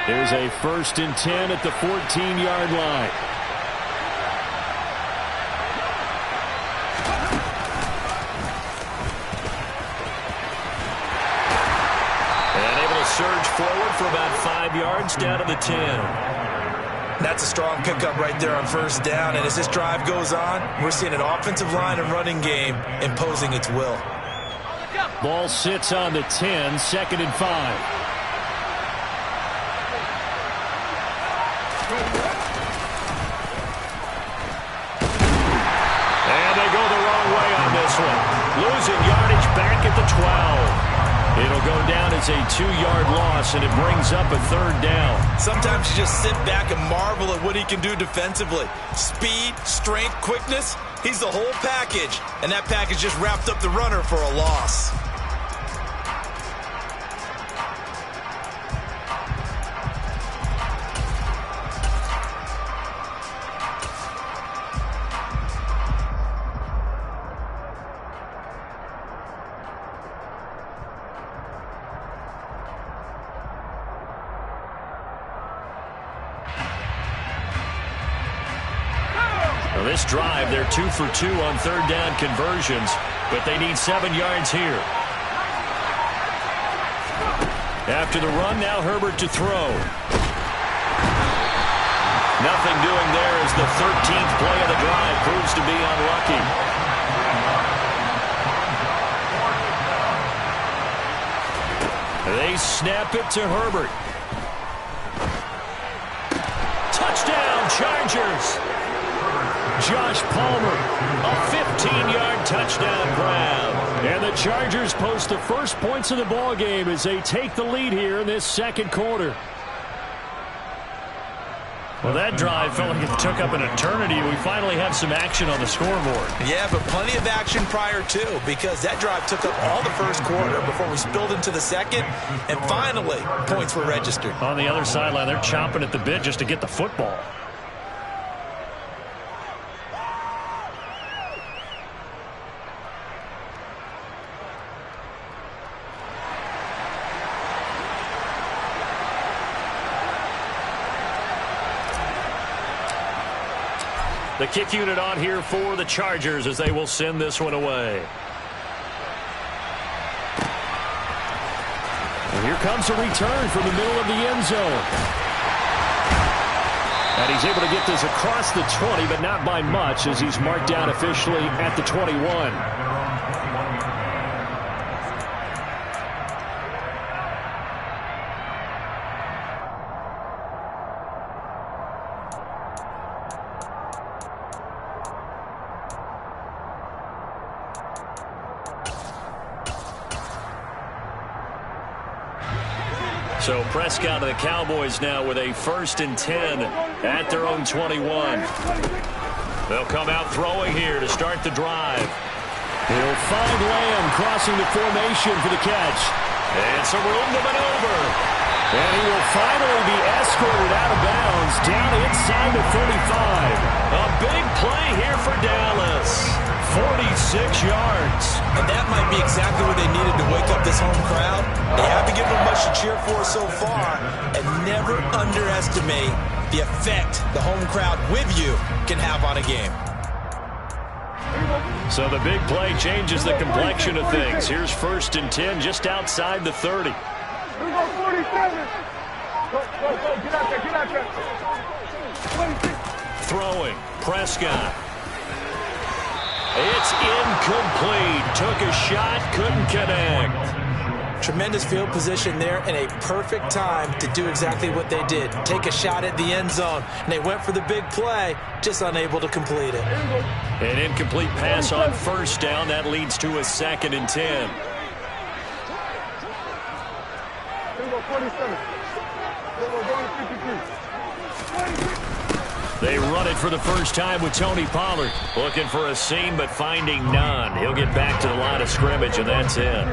There's a 1st and 10 at the 14-yard line. And able to surge forward for about 5 yards down to the 10. That's a strong pickup right there on 1st down. And as this drive goes on, we're seeing an offensive line and running game imposing its will. Ball sits on the 10, 2nd and 5. Losing yardage back at the 12. It'll go down as a 2-yard loss, and it brings up a 3rd down. Sometimes you just sit back and marvel at what he can do defensively. Speed, strength, quickness, he's the whole package. And that package just wrapped up the runner for a loss. This drive, they're 2 for 2 on 3rd down conversions, but they need 7 yards here. After the run, now Herbert to throw. Nothing doing there as the 13th play of the drive proves to be unlucky. They snap it to Herbert. Touchdown, Chargers! Josh Palmer, a 15-yard touchdown grab. And the Chargers post the first points of the ballgame as they take the lead here in this 2nd quarter. Well, that drive felt like it took up an eternity. We finally have some action on the scoreboard. Yeah, but plenty of action prior to, because that drive took up all the 1st quarter before we spilled into the 2nd, and finally, points were registered. On the other sideline, they're chomping at the bit just to get the football. The kick unit on here for the Chargers as they will send this one away. And here comes a return from the middle of the end zone. And he's able to get this across the 20, but not by much as he's marked down officially at the 21. So Prescott and the Cowboys now with a 1st and 10 at their own 21. They'll come out throwing here to start the drive. He'll find Lamb crossing the formation for the catch. And some room to maneuver. And he will finally be escorted out of bounds down inside the 35. A big play here for Dallas. 46 yards. And that might be exactly what they needed to wake up this home crowd. They haven't given them much to cheer for so far. And never underestimate the effect the home crowd with you can have on a game. So the big play changes the complexion of things. Here's 1st and 10 just outside the 30. Throwing. Prescott. It's incomplete. Took a shot, couldn't connect. Tremendous field position there and a perfect time to do exactly what they did. Take a shot at the end zone. And they went for the big play, just unable to complete it. An incomplete pass on 1st down. That leads to a 2nd and 10. They run it for the first time with Tony Pollard. Looking for a seam, but finding none. He'll get back to the line of scrimmage, and that's it.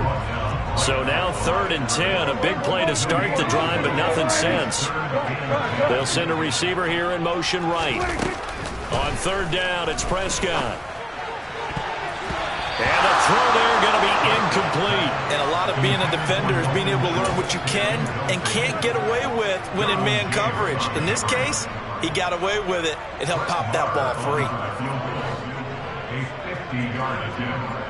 So now 3rd and 10. A big play to start the drive, but nothing since. They'll send a receiver here in motion right. On third down, it's Prescott. And the throw there going to be incomplete. And a lot of being a defender is being able to learn what you can and can't get away with when in man coverage. In this case, he got away with it and helped pop that ball free. A 50-yard attempt.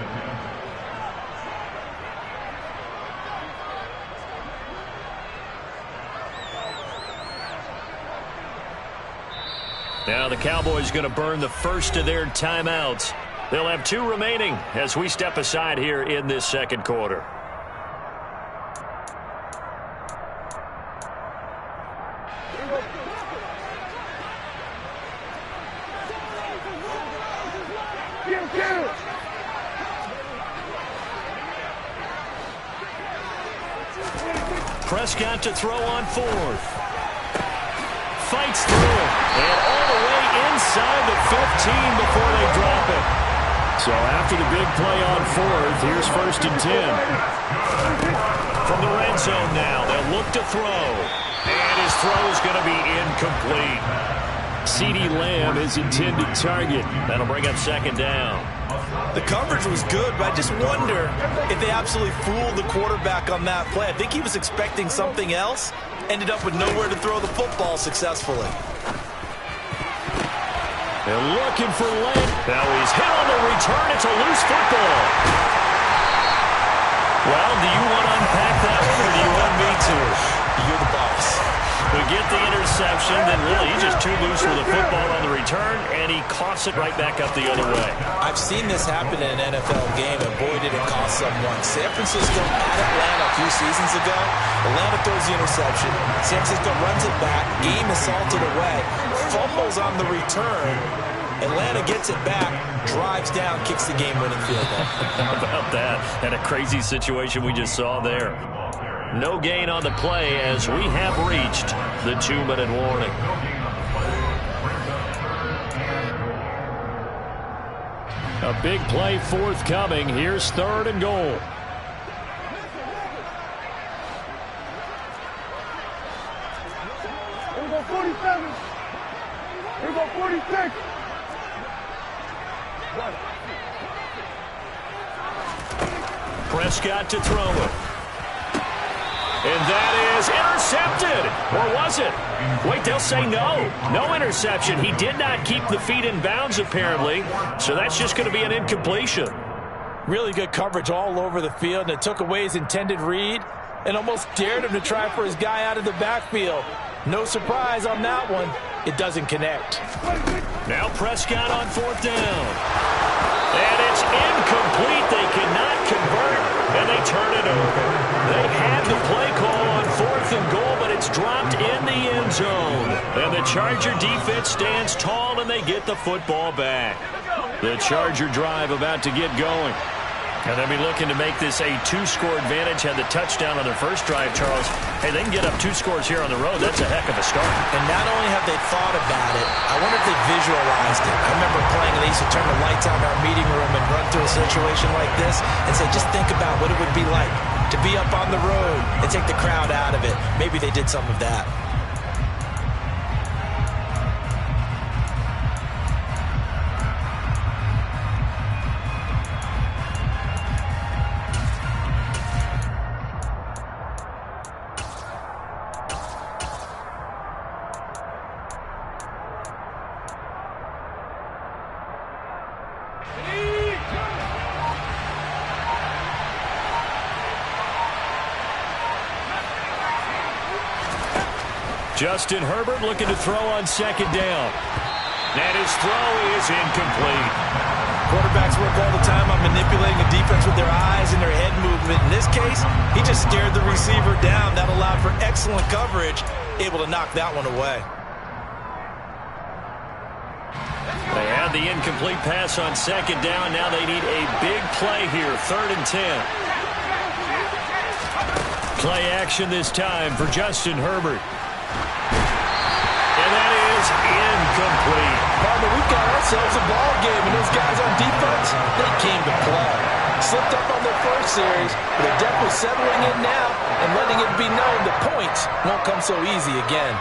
Now the Cowboys going to burn the first of their timeouts. They'll have 2 remaining as we step aside here in this second quarter. Prescott to throw on fourth. Fights through it, and all the way inside the 15 before they drop it. So after the big play on fourth, here's 1st and 10. From the red zone now, they'll look to throw. And his throw is going to be incomplete. CeeDee Lamb is intended target. That'll bring up 2nd down. The coverage was good, but I just wonder if they absolutely fooled the quarterback on that play. I think he was expecting something else. Ended up with nowhere to throw the football successfully. They're looking for Lamb. Now he's hit on the return. It's a loose football. Well, do you want to unpack that one, or do you want me to? You're the boss. We get the interception, then really he's just too loose with the football on the return, and he coughs it right back up the other way. I've seen this happen in an NFL game, and boy, did it cost someone. San Francisco at Atlanta a few seasons ago. Atlanta throws the interception. San Francisco runs it back. Game is salted away. Fumbles on the return. Atlanta gets it back, drives down, kicks the game-winning field goal. How about that? And a crazy situation we just saw there. No gain on the play as we have reached the 2-minute warning. A big play forthcoming. Here's 3rd and goal. Here we go 47. Here we go 46. Prescott to throw it. And that is intercepted. Or was it? Wait, they'll say no. No interception. He did not keep the feet in bounds, apparently. So that's just going to be an incompletion. Really good coverage all over the field, and it took away his intended read and almost dared him to try for his guy out of the backfield. No surprise on that one. It doesn't connect. Now Prescott on 4th down. And it's incomplete. They cannot convert, and they turn it over. They had the play call on 4th and goal, but it's dropped in the end zone. And the Charger defense stands tall, and they get the football back. The Charger drive about to get going. And they'll be looking to make this a 2-score advantage. Had the touchdown on their first drive, Charles. Hey, they can get up 2 scores here on the road. That's a heck of a start. And not only have they thought about it, I wonder if they visualized it. I remember playing, and they used to turn the lights on in our meeting room and run through a situation like this and say, just think about what it would be like to be up on the road and take the crowd out of it. Maybe they did some of that. Justin Herbert looking to throw on 2nd down. And his throw is incomplete. Quarterbacks work all the time on manipulating a defense with their eyes and their head movement. In this case, he just stared the receiver down. That allowed for excellent coverage, able to knock that one away. They had the incomplete pass on 2nd down. Now they need a big play here, 3rd and 10. Play action this time for Justin Herbert. And that is incomplete. Partner, we've got ourselves a ball game, and those guys on defense, they came to play. Slipped up on their first series, but they're definitely settling in now and letting it be known the points won't come so easy again.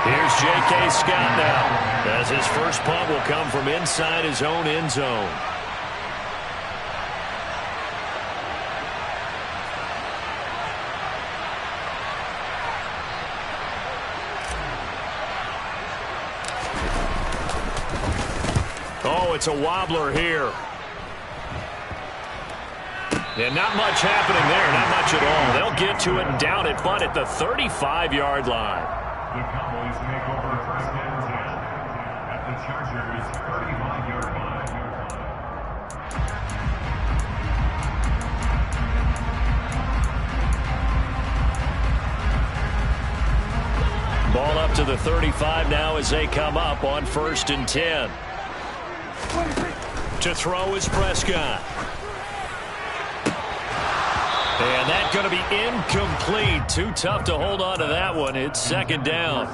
Here's J.K. Scott now, as his first punt will come from inside his own end zone. Oh, it's a wobbler here. And not much happening there, not much at all. They'll get to it and down it, but at the 35-yard line. The Cowboys take over first and 10 at the Chargers' 35-yard line. Ball up to the 35 now as they come up on first and 10. To throw is Prescott. And that's going to be incomplete. Too tough to hold on to that one. It's second down.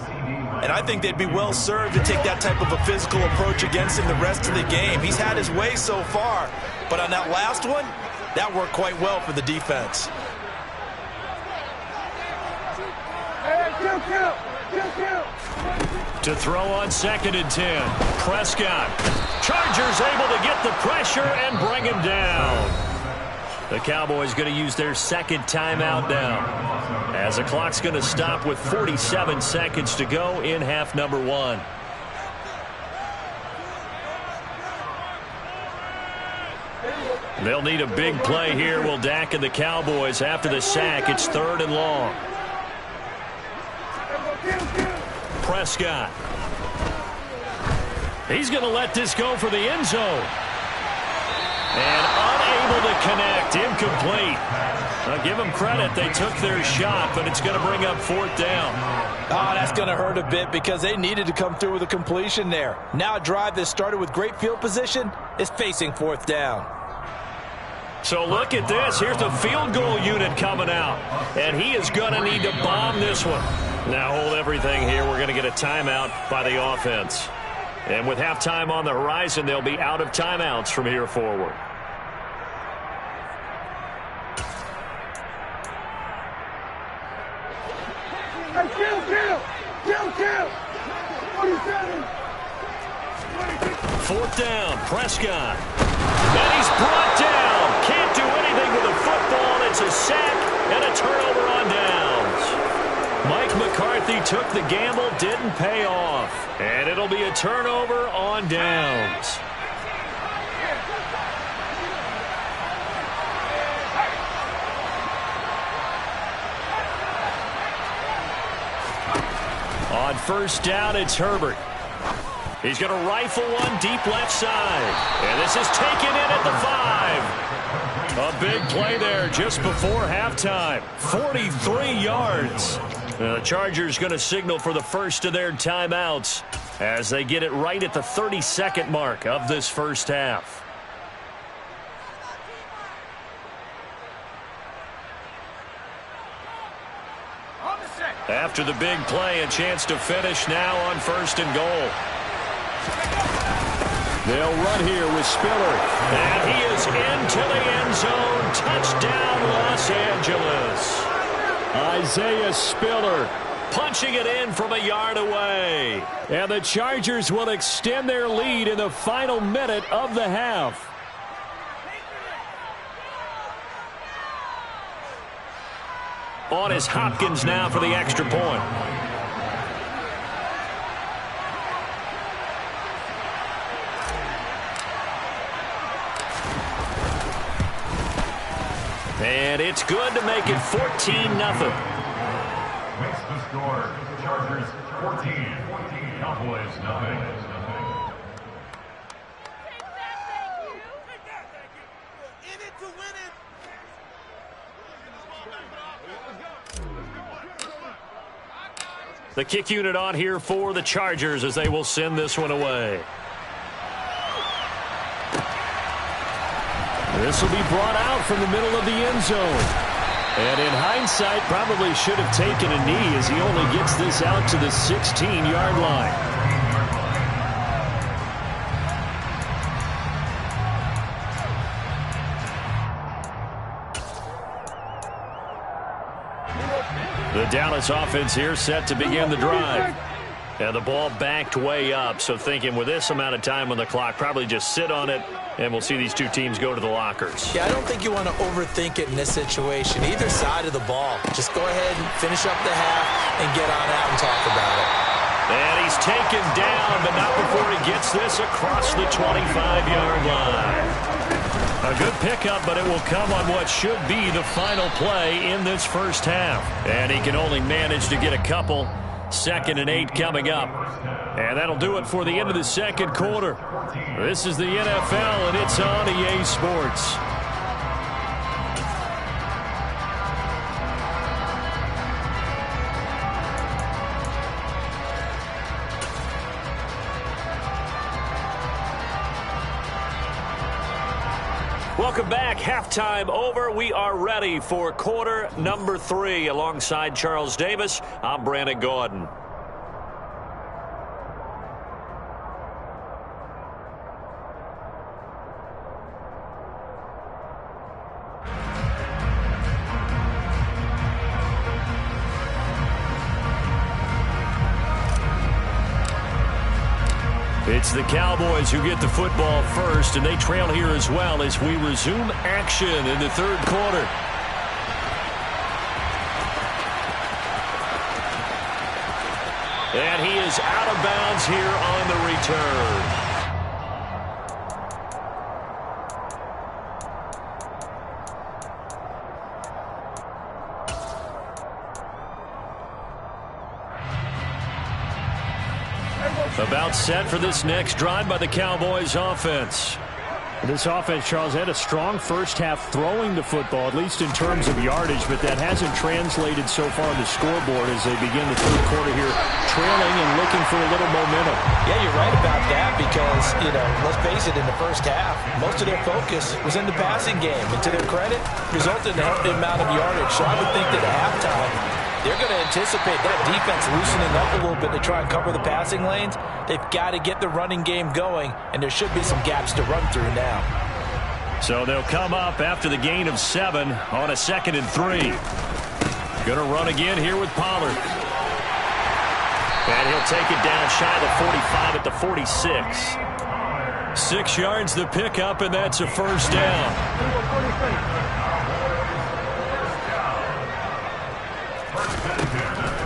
And I think they'd be well served to take that type of a physical approach against him the rest of the game. He's had his way so far, but on that last one, that worked quite well for the defense. To throw on second and 10. Prescott. Chargers able to get the pressure and bring him down. The Cowboys going to use their second timeout now, as the clock's going to stop with 47 seconds to go in half number one. They'll need a big play here. Will Dak and the Cowboys after the sack. It's third and long. Prescott. He's going to let this go for the end zone. And unable to connect. Incomplete. I'll give them credit. They took their shot, but it's going to bring up fourth down. Oh, that's going to hurt a bit because they needed to come through with a completion there. Now a drive that started with great field position is facing fourth down. So look at this. Here's the field goal unit coming out. And he is going to need to bomb this one. Now hold everything here. We're going to get a timeout by the offense. And with halftime on the horizon, they'll be out of timeouts from here forward. Fourth down, Prescott. And he's brought down. Can't do anything with the football. It's a sack and a turnover on downs. Mike McCarthy took the gamble, didn't pay off. And it'll be a turnover on downs. On first down, it's Herbert. He's going to rifle one deep left side. And this is taken in at the 5. A big play there just before halftime. 43 yards. The Chargers going to signal for the first of their timeouts as they get it right at the 32nd mark of this first half. After the big play, a chance to finish now on first and goal. They'll run here with Spiller. And he is into the end zone. Touchdown, Los Angeles. Isaiah Spiller punching it in from a yard away. And the Chargers will extend their lead in the final minute of the half. On is Hopkins now for the extra point. And it's good to make it 14-0. Makes the score. Chargers 14. Cowboys 9. The kick unit on here for the Chargers as they will send this one away. This will be brought out from the middle of the end zone. And in hindsight, probably should have taken a knee as he only gets this out to the 16-yard line. The Dallas offense here set to begin the drive. And the ball backed way up, so thinking with this amount of time on the clock, probably just sit on it, and we'll see these two teams go to the lockers. Yeah, I don't think you want to overthink it in this situation. Either side of the ball. Just go ahead and finish up the half and get on out and talk about it. And he's taken down, but not before he gets this across the 25-yard line. A good pickup, but it will come on what should be the final play in this first half. And he can only manage to get a couple. 2nd and 8 coming up. And that'll do it for the end of the second quarter. This is the NFL, and it's on EA Sports. Welcome back. Halftime over. We are ready for quarter number 3. Alongside Charles Davis, I'm Brandon Gaudin. It's the Cowboys who get the football first, and they trail here as well as we resume action in the third quarter. And he is out of bounds here on the return. About set for this next drive by the Cowboys offense. This offense, Charles, had a strong first half throwing the football, at least in terms of yardage, but that hasn't translated so far on the scoreboard as they begin the third quarter here, trailing and looking for a little momentum. Yeah, you're right about that because, let's face it, in the first half, most of their focus was in the passing game. And to their credit, resulted in a healthy amount of yardage. So I would think that at halftime, they're going to anticipate that defense loosening up a little bit to try and cover the passing lanes. They've got to get the running game going, and there should be some gaps to run through now. So they'll come up after the gain of 7 on a 2nd and 3. Going to run again here with Pollard. And he'll take it down shy of the 45 at the 46. 6 yards the pickup, and that's a first down.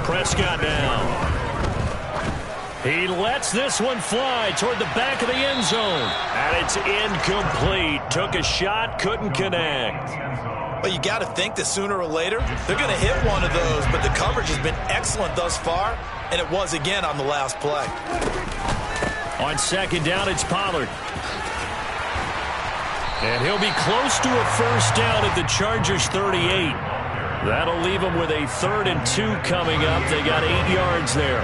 Prescott now. He lets this one fly toward the back of the end zone. And it's incomplete. Took a shot, couldn't connect. Well, you got to think that sooner or later, they're going to hit one of those, but the coverage has been excellent thus far, and it was again on the last play. On 2nd down, it's Pollard. And he'll be close to a first down at the Chargers 38. That'll leave them with a 3rd and 2 coming up. They got 8 yards there.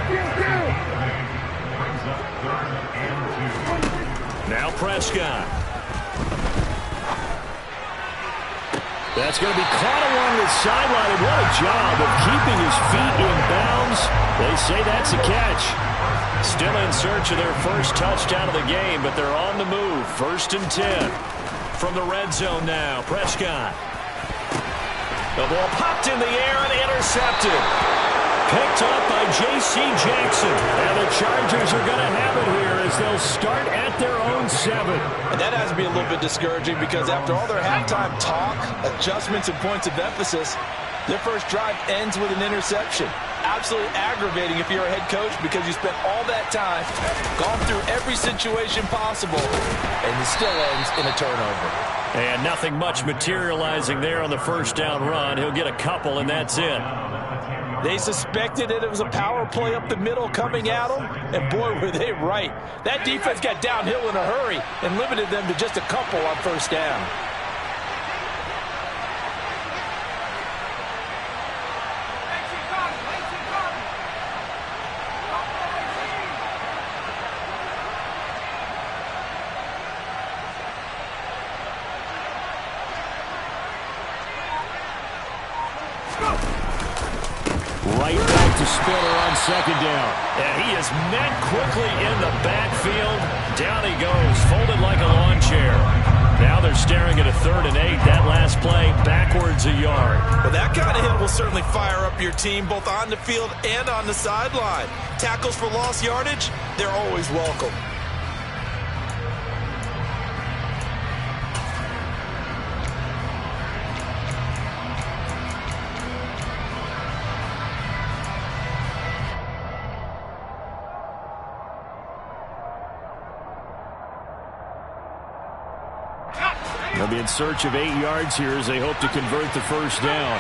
Now Prescott. That's going to be caught along the sideline. And what a job of keeping his feet in bounds. They say that's a catch. Still in search of their first touchdown of the game, but they're on the move. 1st and 10. From the red zone now, Prescott. The ball popped in the air and intercepted. Picked up by J.C. Jackson. And the Chargers are going to have it here as they'll start at their own 7. And that has to be a little bit discouraging because after all their halftime talk, adjustments, and points of emphasis, their first drive ends with an interception. Absolutely aggravating if you're a head coach because you spent all that time, gone through every situation possible, and it still ends in a turnover. And nothing much materializing there on the first down run. He'll get a couple, and that's it. They suspected that it was a power play up the middle coming at them, and boy, were they right. That defense got downhill in a hurry and limited them to just a couple on first down. Right back to Spiller on 2nd down. And he is met quickly in the backfield. Down he goes, folded like a lawn chair. Now they're staring at a 3rd and 8. That last play backwards a yard. Well, that kind of hit will certainly fire up your team both on the field and on the sideline. Tackles for lost yardage, they're always welcome. They'll be in search of 8 yards here as they hope to convert the first down.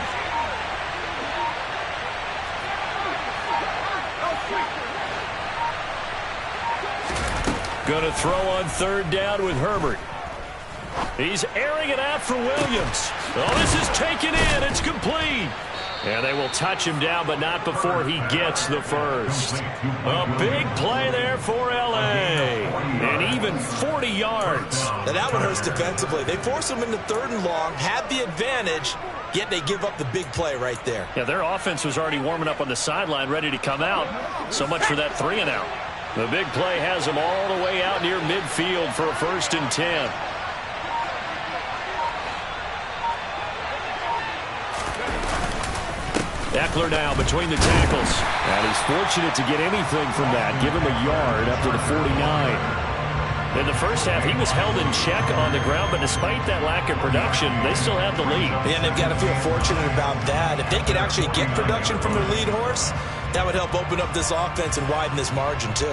Going to throw on 3rd down with Herbert. He's airing it out for Williams. Oh, this is taken in. It's complete. And they will touch him down, but not before he gets the first. A big play there for L.A. And even 40 yards. Now that one hurts defensively. They force him into 3rd and long, had the advantage, yet they give up the big play right there. Yeah, their offense was already warming up on the sideline, ready to come out. So much for that 3 and out. The big play has them all the way out near midfield for a 1st and 10. Eckler now between the tackles. And he's fortunate to get anything from that. Give him a yard up to the 49. In the first half, he was held in check on the ground, but despite that lack of production, they still have the lead. And they've got to feel fortunate about that. If they could actually get production from their lead horse, that would help open up this offense and widen this margin, too.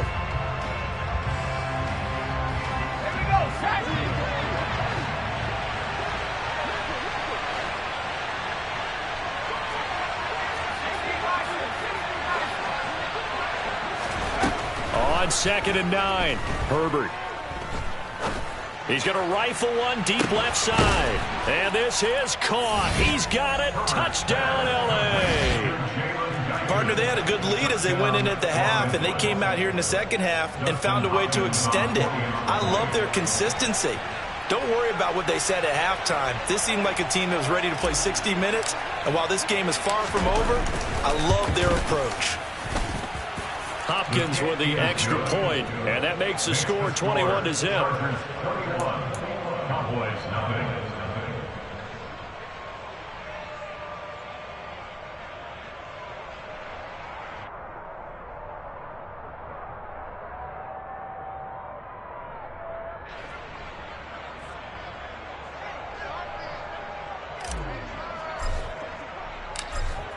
On 2nd and 9, Herbert. He's going to rifle one deep left side. And this is caught. He's got it. Touchdown, L.A. Partner, they had a good lead as they went in at the half, and they came out here in the second half and found a way to extend it. I love their consistency. Don't worry about what they said at halftime. This seemed like a team that was ready to play 60 minutes, and while this game is far from over, I love their approach. Hopkins with the extra point, and that makes the score 21-0. Cowboys, nothing.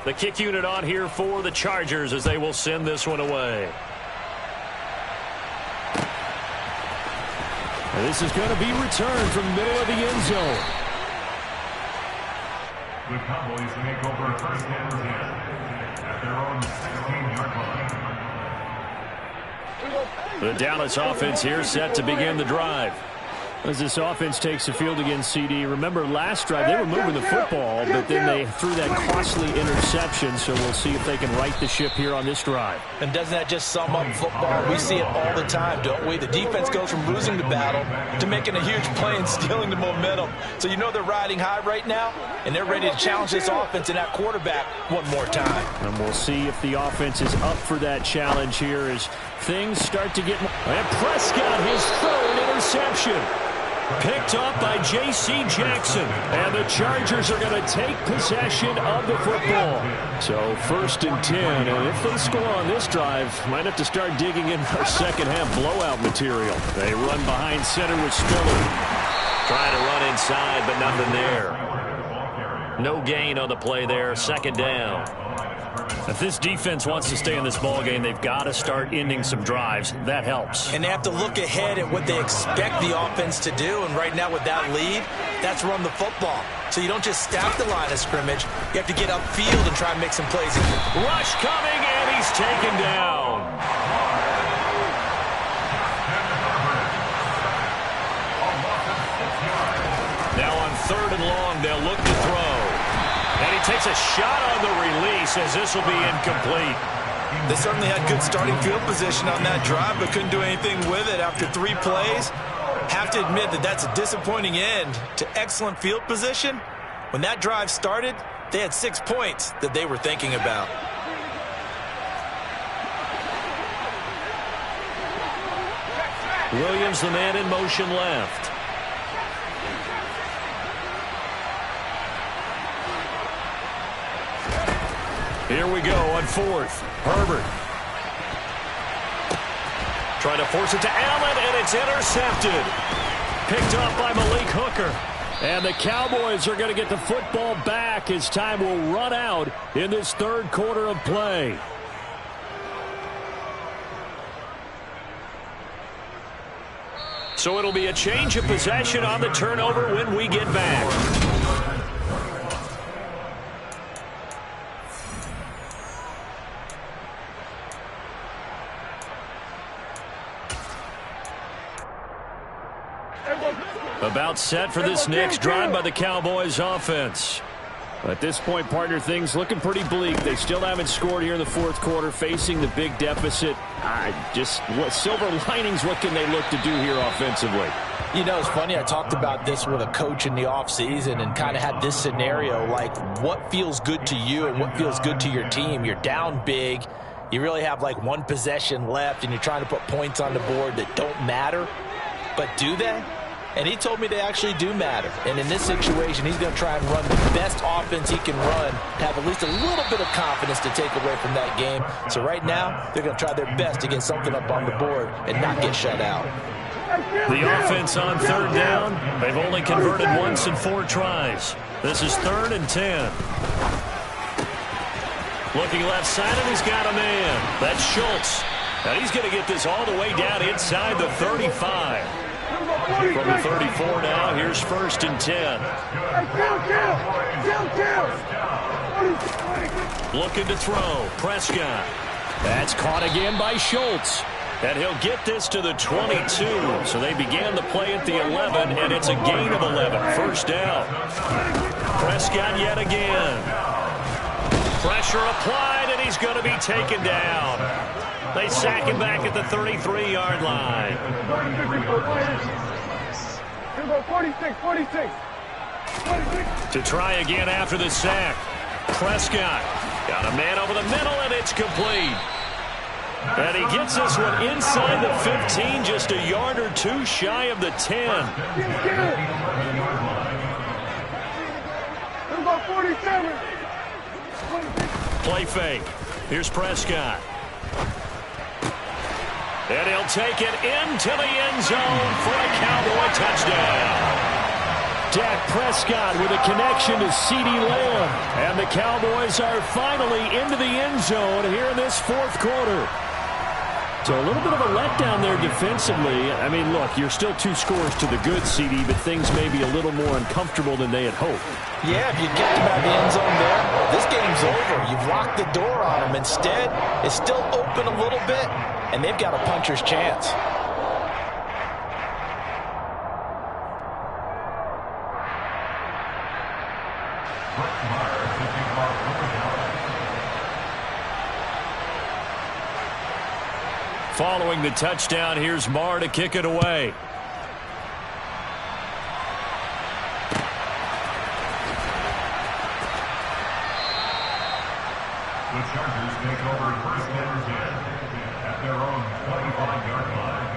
The kick unit on here for the Chargers as they will send this one away. And this is going to be returned from the middle of the end zone. The Cowboys take over 1st and 10 at their own 16-yard line. The Dallas offense here set to begin the drive. As this offense takes the field against CD, remember last drive they were moving the football, but then they threw that costly interception, so we'll see if they can right the ship here on this drive. And doesn't that just sum up football? We see it all the time, don't we? The defense goes from losing the battle to making a huge play and stealing the momentum. So you know they're riding high right now, and they're ready to challenge this offense and that quarterback one more time. And we'll see if the offense is up for that challenge here as things start to get... And Prescott, his 3rd interception. Picked up by J.C. Jackson. And the Chargers are going to take possession of the football. So 1st and 10. And if they score on this drive, might have to start digging in our second half blowout material. They run behind center with Spiller. Trying to run inside, but nothing there. No gain on the play there. 2nd down. If this defense wants to stay in this ballgame, they've got to start ending some drives. That helps. And they have to look ahead at what they expect the offense to do. And right now with that lead, that's run the football. So you don't just stack the line of scrimmage. You have to get upfield and try and make some plays. Rush coming, and he's taken down. Now on 3rd and long, they'll look to throw. And he takes a shot on the release as this will be incomplete. They certainly had good starting field position on that drive, but couldn't do anything with it after 3 plays. Have to admit that that's a disappointing end to excellent field position. When that drive started, they had 6 points that they were thinking about. Williams, the man in motion left. Here we go on fourth. Herbert. Trying to force it to Allen, and it's intercepted. Picked up by Malik Hooker. And the Cowboys are going to get the football back as time will run out in this third quarter of play. So it'll be a change of possession on the turnover when we get back. About set for this next drive by the Cowboys offense. At this point, partner, things looking pretty bleak. They still haven't scored here in the fourth quarter, facing the big deficit. What silver linings, what can they look to do here offensively? You know, it's funny, I talked about this with a coach in the offseason and kind of had this scenario, like what feels good to you and what feels good to your team. You're down big. You really have like one possession left, and you're trying to put points on the board that don't matter. But do they? And he told me they actually do matter. And in this situation, he's going to try and run the best offense he can run, have at least a little bit of confidence to take away from that game. So right now, they're going to try their best to get something up on the board and not get shut out. The offense on third down. They've only converted once in 4 tries. This is 3rd and 10. Looking left side, and he's got a man. That's Schultz. And he's going to get this all the way down inside the 35. From the 34 now, here's 1st and 10. Looking to throw. Prescott. That's caught again by Schultz. And he'll get this to the 22. So they began the play at the 11, and it's a gain of 11. 1st down. Prescott yet again. Pressure applied, and he's going to be taken down. They sack him back at the 33-yard line. 46. To try again after the sack. Prescott got a man over the middle, and it's complete. And he gets this one inside the 15, just a yard or 2 shy of the 10. Play fake. Here's Prescott. And he'll take it into the end zone for a Cowboy touchdown. Dak Prescott with a connection to CeeDee Lamb. And the Cowboys are finally into the end zone here in this 4th quarter. So a little bit of a letdown there defensively. I mean, look, you're still 2 scores to the good, CD, but things may be a little more uncomfortable than they had hoped. Yeah, if you get them out of the end zone there, this game's over. You've locked the door on them. Instead, it's still open a little bit, and they've got a puncher's chance. Following the touchdown, here's Marr to kick it away. The Chargers take over 1st and 10 at their own 25-yard line.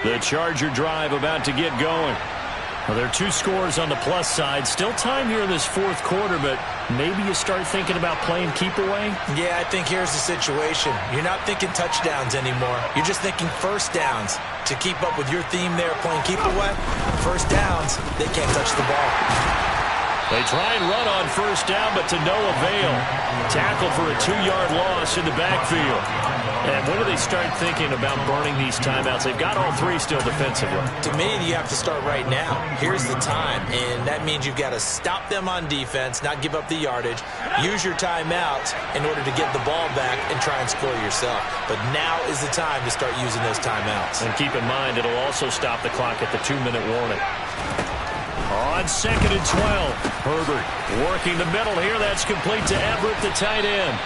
The Charger drive about to get going. Well, there are 2 scores on the plus side. Still time here in this 4th quarter, but maybe you start thinking about playing keep away? Yeah, I think here's the situation. You're not thinking touchdowns anymore. You're just thinking 1st downs. To keep up with your theme there, playing keep away, 1st downs, they can't touch the ball. They try and run on 1st down, but to no avail. Tackle for a 2-yard loss in the backfield. And when do they start thinking about burning these timeouts? They've got all 3 still defensively. To me, you have to start right now. Here's the time, and that means you've got to stop them on defense, not give up the yardage, use your timeouts in order to get the ball back and try and score yourself. But now is the time to start using those timeouts. And keep in mind, it'll also stop the clock at the 2-minute warning. On 2nd and 12, Herbert working the middle here. That's complete to Everett, the tight end.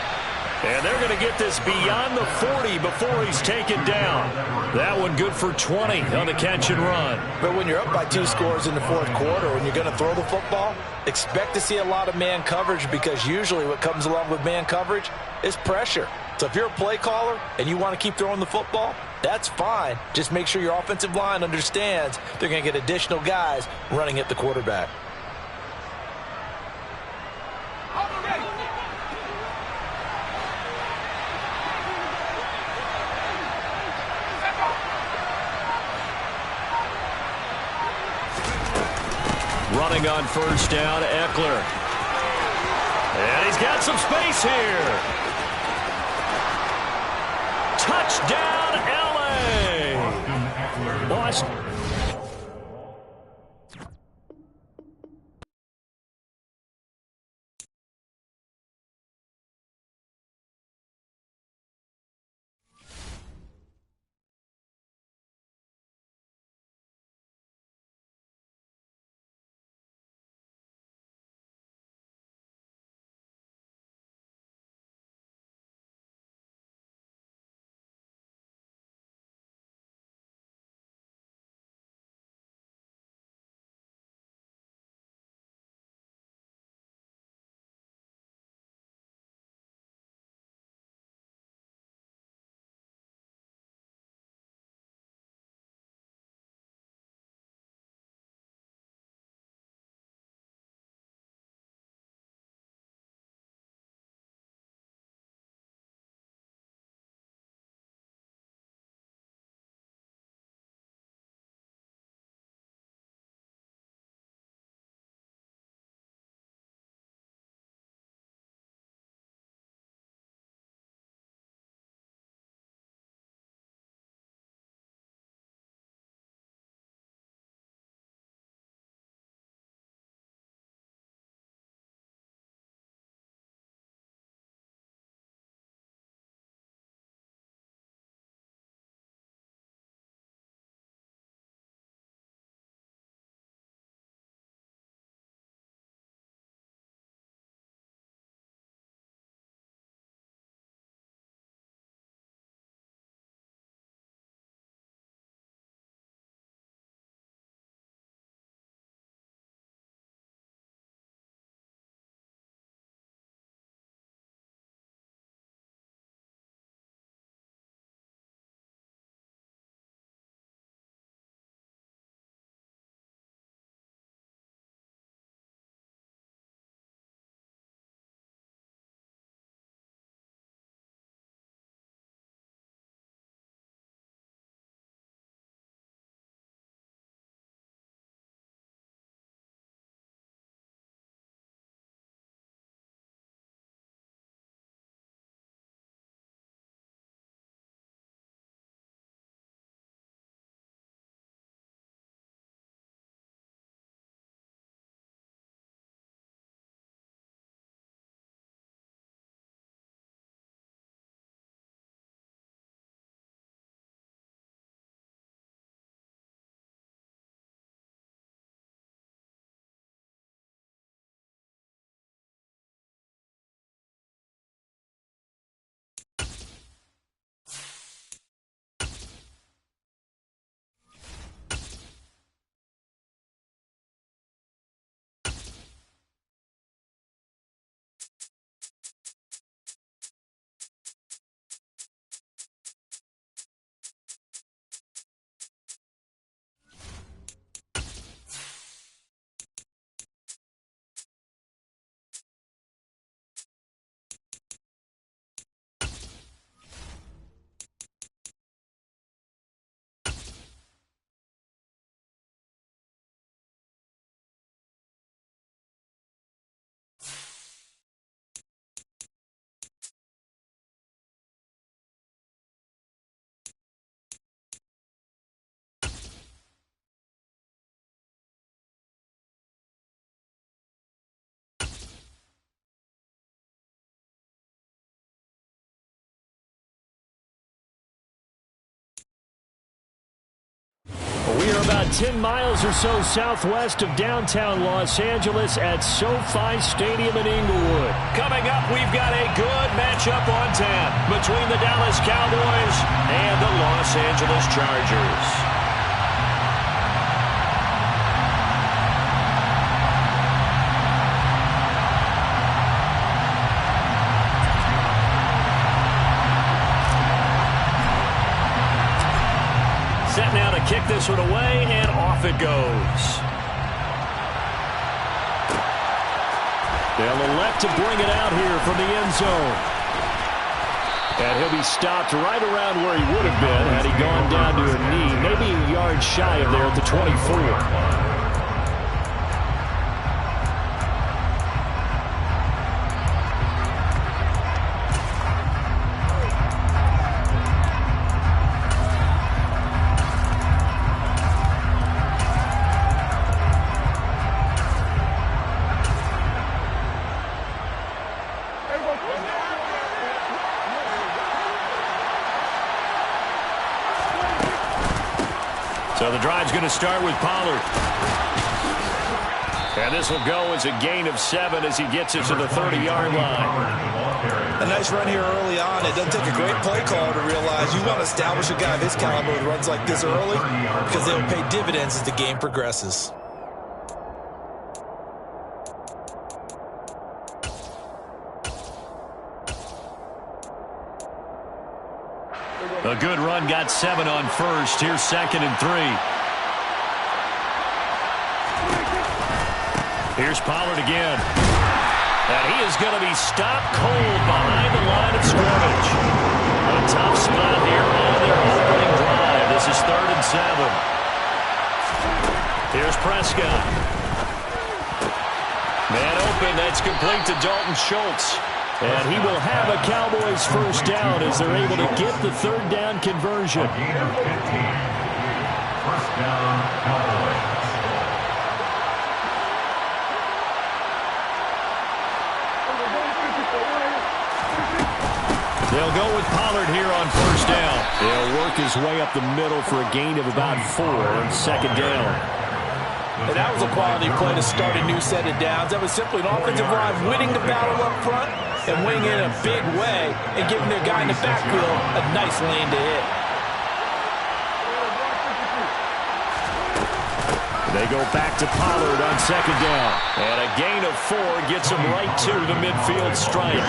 And they're going to get this beyond the 40 before he's taken down. That one good for 20 on the catch and run. But when you're up by 2 scores in the fourth quarter and you're going to throw the football, expect to see a lot of man coverage, because usually what comes along with man coverage is pressure. So if you're a play caller and you want to keep throwing the football, that's fine. Just make sure your offensive line understands they're going to get additional guys running at the quarterback. Running on first down, Eckler. And he's got some space here. Touchdown, L.A. Boston. here about 10 miles or so southwest of downtown Los Angeles at SoFi Stadium in Inglewood. Coming up, we've got a good matchup on tap between the Dallas Cowboys and the Los Angeles Chargers. Set now to kick this one away, and off it goes. They'll elect to bring it out here from the end zone. And he'll be stopped right around where he would have been had he gone down to a knee, maybe a yard shy of there at the 24. So the drive's going to start with Pollard. And this will go as a gain of 7 as he gets it to the 30-yard line. A nice run here early on. It doesn't take a great play caller to realize you want to establish a guy of his caliber with runs like this early because they will pay dividends as the game progresses. A good run, got 7 on first. Here's 2nd and 3. Here's Pollard again. And he is going to be stopped cold behind the line of scrimmage. A tough spot here on their opening drive. This is 3rd and 7. Here's Prescott. Man open, that's complete to Dalton Schultz. And he will have a Cowboys first down as they're able to get the 3rd down conversion. First down, Cowboys. They'll go with Pollard here on first down. He'll work his way up the middle for a gain of about 4 on 2nd down. And that was a quality play to start a new set of downs. That was simply an offensive line winning the battle up front and winning in a big way and giving their guy in the backfield a nice lane to hit. They go back to Pollard on 2nd down. And a gain of 4 gets him right to the midfield stripe.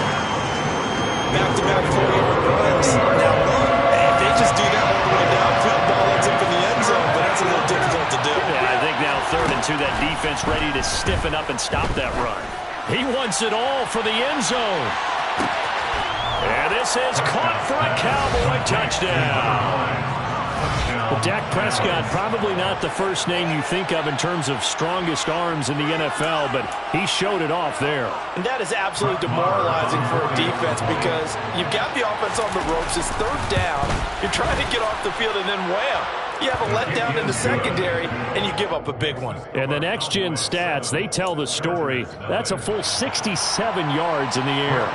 Back-to-back 4-yard runs. Now, if they just do that all the way down, ball ends up in the end zone, but that's a little difficult to do. Yeah, I think now 3rd and 2, that defense ready to stiffen up and stop that run. He wants it all for the end zone. And this is caught for a Cowboy touchdown. Well, Dak Prescott, probably not the first name you think of in terms of strongest arms in the NFL, but he showed it off there. And that is absolutely demoralizing for a defense because you've got the offense on the ropes. It's 3rd down. You're trying to get off the field, and then wham, you have a letdown in the secondary, and you give up a big one. And the next-gen stats, they tell the story. That's a full 67 yards in the air.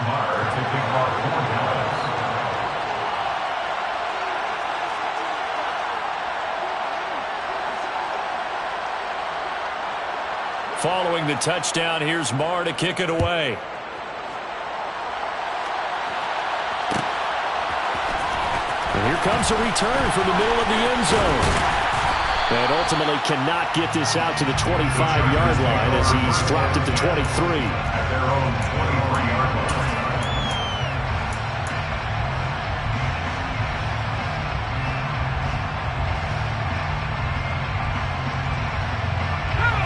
Following the touchdown, here's Marr to kick it away. And here comes a return from the middle of the end zone. And ultimately cannot get this out to the 25-yard line as he's dropped it to 23. At their own 23-yard line.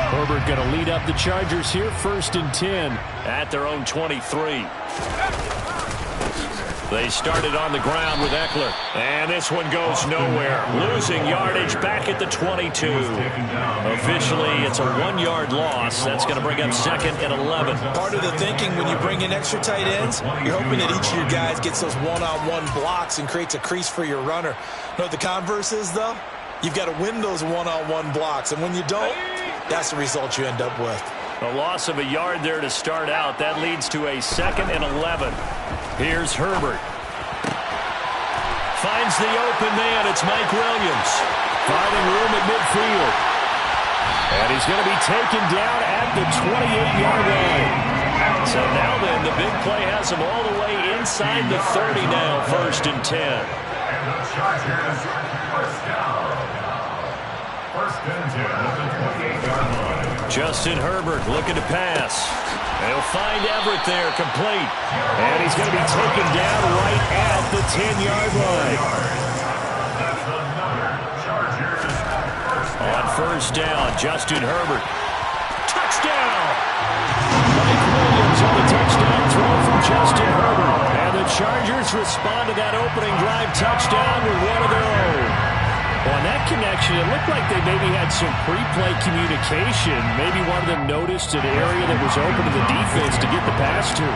Herbert going to lead up the Chargers here, 1st and 10. At their own 23. They started on the ground with Eckler. And this one goes nowhere. Losing yardage back at the 22. Officially, it's a 1-yard loss. That's going to bring up 2nd and 11. Part of the thinking when you bring in extra tight ends, you're hoping that each of your guys gets those one-on-one blocks and creates a crease for your runner. You know what the converse is, though? You've got to win those one-on-one blocks. And when you don't, that's the result you end up with. A loss of a yard there to start out. That leads to a 2nd and 11. Here's Herbert. Finds the open man. It's Mike Williams. Finding room at midfield. And he's going to be taken down at the 28-yard line. So now then, the big play has him all the way inside the 30 now, 1st and 10. And the Chargers, first down. 1st and 10 at the 28-yard line. Justin Herbert looking to pass. They'll find Everett there, complete. And he's going to be taken down right at the 10-yard line. On 1st down, Justin Herbert. Touchdown! Mike Williams on the touchdown throw from Justin Herbert. And the Chargers respond to that opening drive touchdown with one of their own. On that connection, it looked like they maybe had some pre-play communication. Maybe one of them noticed an area that was open to the defense to get the pass to.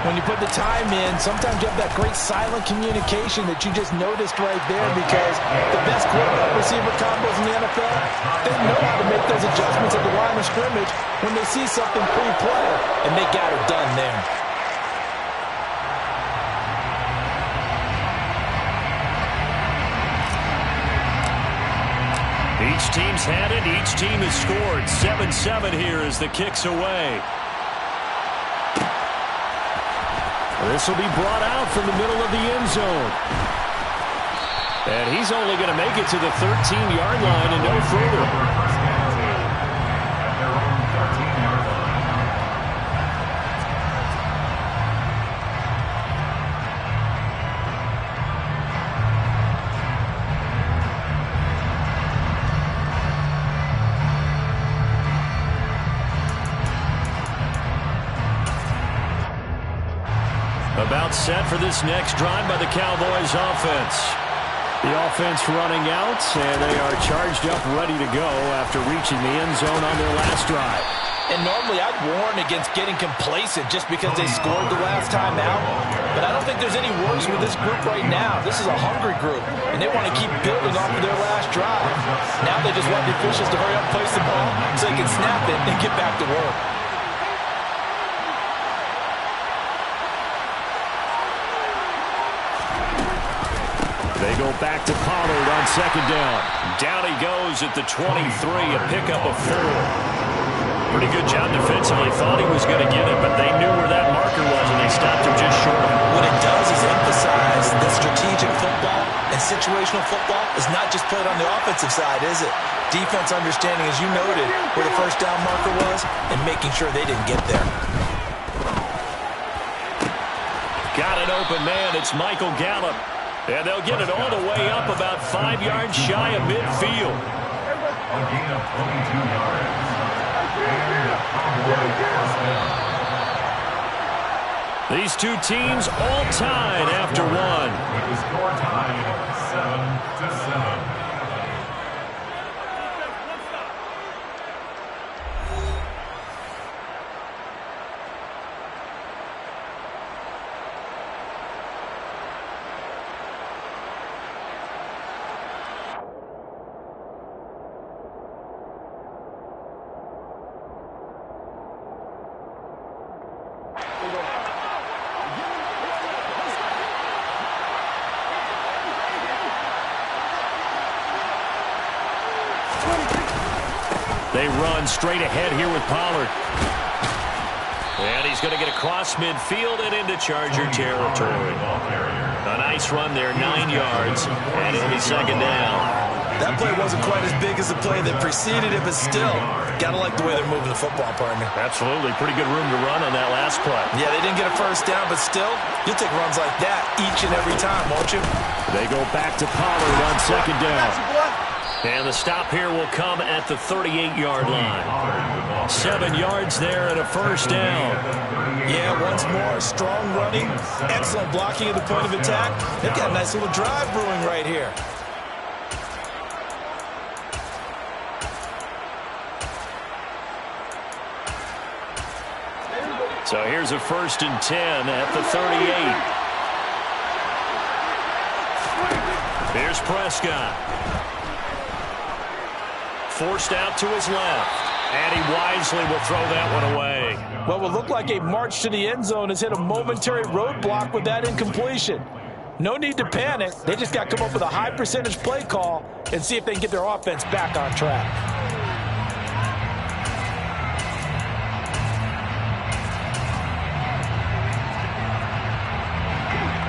When you put the time in, sometimes you have that great silent communication that you just noticed right there, because the best quarterback-receiver combos in the NFL, they know how to make those adjustments at the line of scrimmage when they see something pre-play, and they got it done there. Each team's had it. Each team has scored. 7-7 here as the kick's away. This will be brought out from the middle of the end zone. And he's only going to make it to the 13-yard line and no further. About set for this next drive by the Cowboys offense. The offense running out, and they are charged up, ready to go after reaching the end zone on their last drive. And normally I'd warn against getting complacent just because they scored the last time out. But I don't think there's any worries with this group right now. This is a hungry group, and they want to keep building off of their last drive. Now they just want the officials to hurry up, place the ball, so they can snap it and get back to work. They go back to Pollard on 2nd down. Down he goes at the 23, a pickup of 4. Pretty good job defensively. Thought he was going to get it, but they knew where that marker was, and they stopped him just short. What it does is emphasize that strategic football and situational football is not just played on the offensive side, is it? Defense understanding, as you noted, where the 1st down marker was and making sure they didn't get there. Got an open man. It's Michael Gallup. And they'll get it all the way up about 5 yards shy of midfield. A gain of 22 yards. And the Cowboys first down. These two teams all tied after one. With the score tied 7-7. They run straight ahead here with Pollard. And he's going to get across midfield and into Charger territory. A nice run there, 9 yards, and it'll be 2nd down. That play wasn't quite as big as the play that preceded it, but still, got to like the way they're moving the football, partner. Absolutely. Pretty good room to run on that last play. Yeah, they didn't get a 1st down, but still, you'll take runs like that each and every time, won't you? They go back to Pollard on 2nd down. And the stop here will come at the 38-yard line. 7 yards there and a 1st down. Yeah, once more, strong running, excellent blocking at the point of attack. They've got a nice little drive brewing right here. So here's a 1st and 10 at the 38. Here's Prescott. Forced out to his left. And he wisely will throw that one away. What will look like a march to the end zone has hit a momentary roadblock with that incompletion. No need to panic. They just got to come up with a high percentage play call and see if they can get their offense back on track.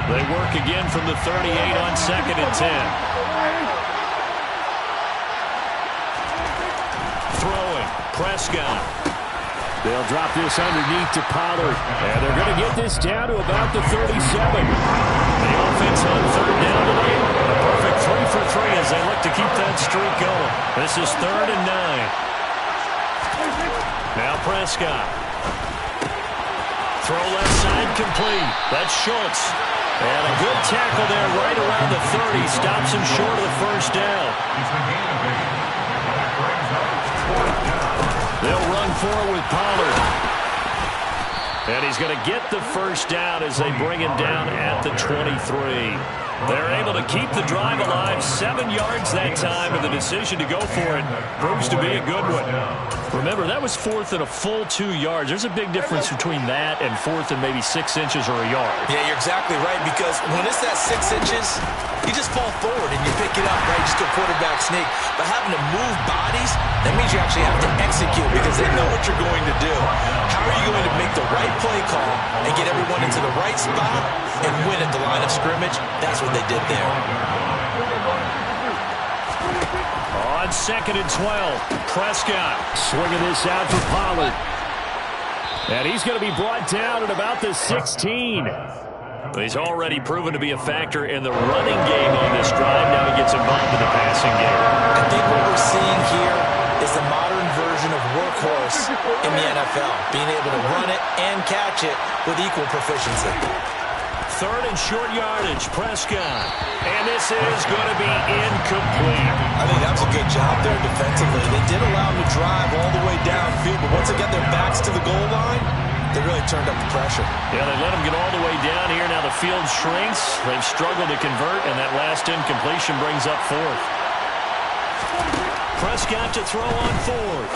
They work again from the 38 on 2nd and 10. Throwing, Prescott. They'll drop this underneath to Pollard. And they're going to get this down to about the 37. The offense on 3rd down today. A perfect 3 for 3 as they look to keep that streak going. This is 3rd and 9. Now Prescott. Throw left side complete. That's Schultz. And a good tackle there right around the 30. Stops him short of the first down. They'll run forward with Pollard. And he's going to get the first down as they bring him down at the 23. They're able to keep the drive alive. 7 yards that time, and the decision to go for it proves to be a good one. Remember, that was 4th and a full 2 yards. There's a big difference between that and 4th and maybe 6 inches or a yard. Yeah, you're exactly right, because when it's that 6 inches, you just fall forward and you pick it up, right? Just go quarterback sneak. But having to move bodies, that means you actually have to execute because they know what you're going to do. How are you going to make the right play call and get everyone into the right spot and win at the line of scrimmage? That's what they did there. On 2nd and 12, Prescott swinging this out for Pollard. And he's going to be brought down at about the 16. He's already proven to be a factor in the running game on this drive. Now he gets involved in the passing game. I think what we're seeing here is the modern version of workhorse in the NFL, being able to run it and catch it with equal proficiency. 3rd and short yardage, Prescott. And this is going to be incomplete. I think that's a good job there defensively. They did allow him to drive all the way downfield, but once they got their backs to the goal line, they really turned up the pressure. Yeah, they let him get all the way down here. Now the field shrinks. They've struggled to convert, and that last incompletion brings up 4th. Prescott to throw on 4th.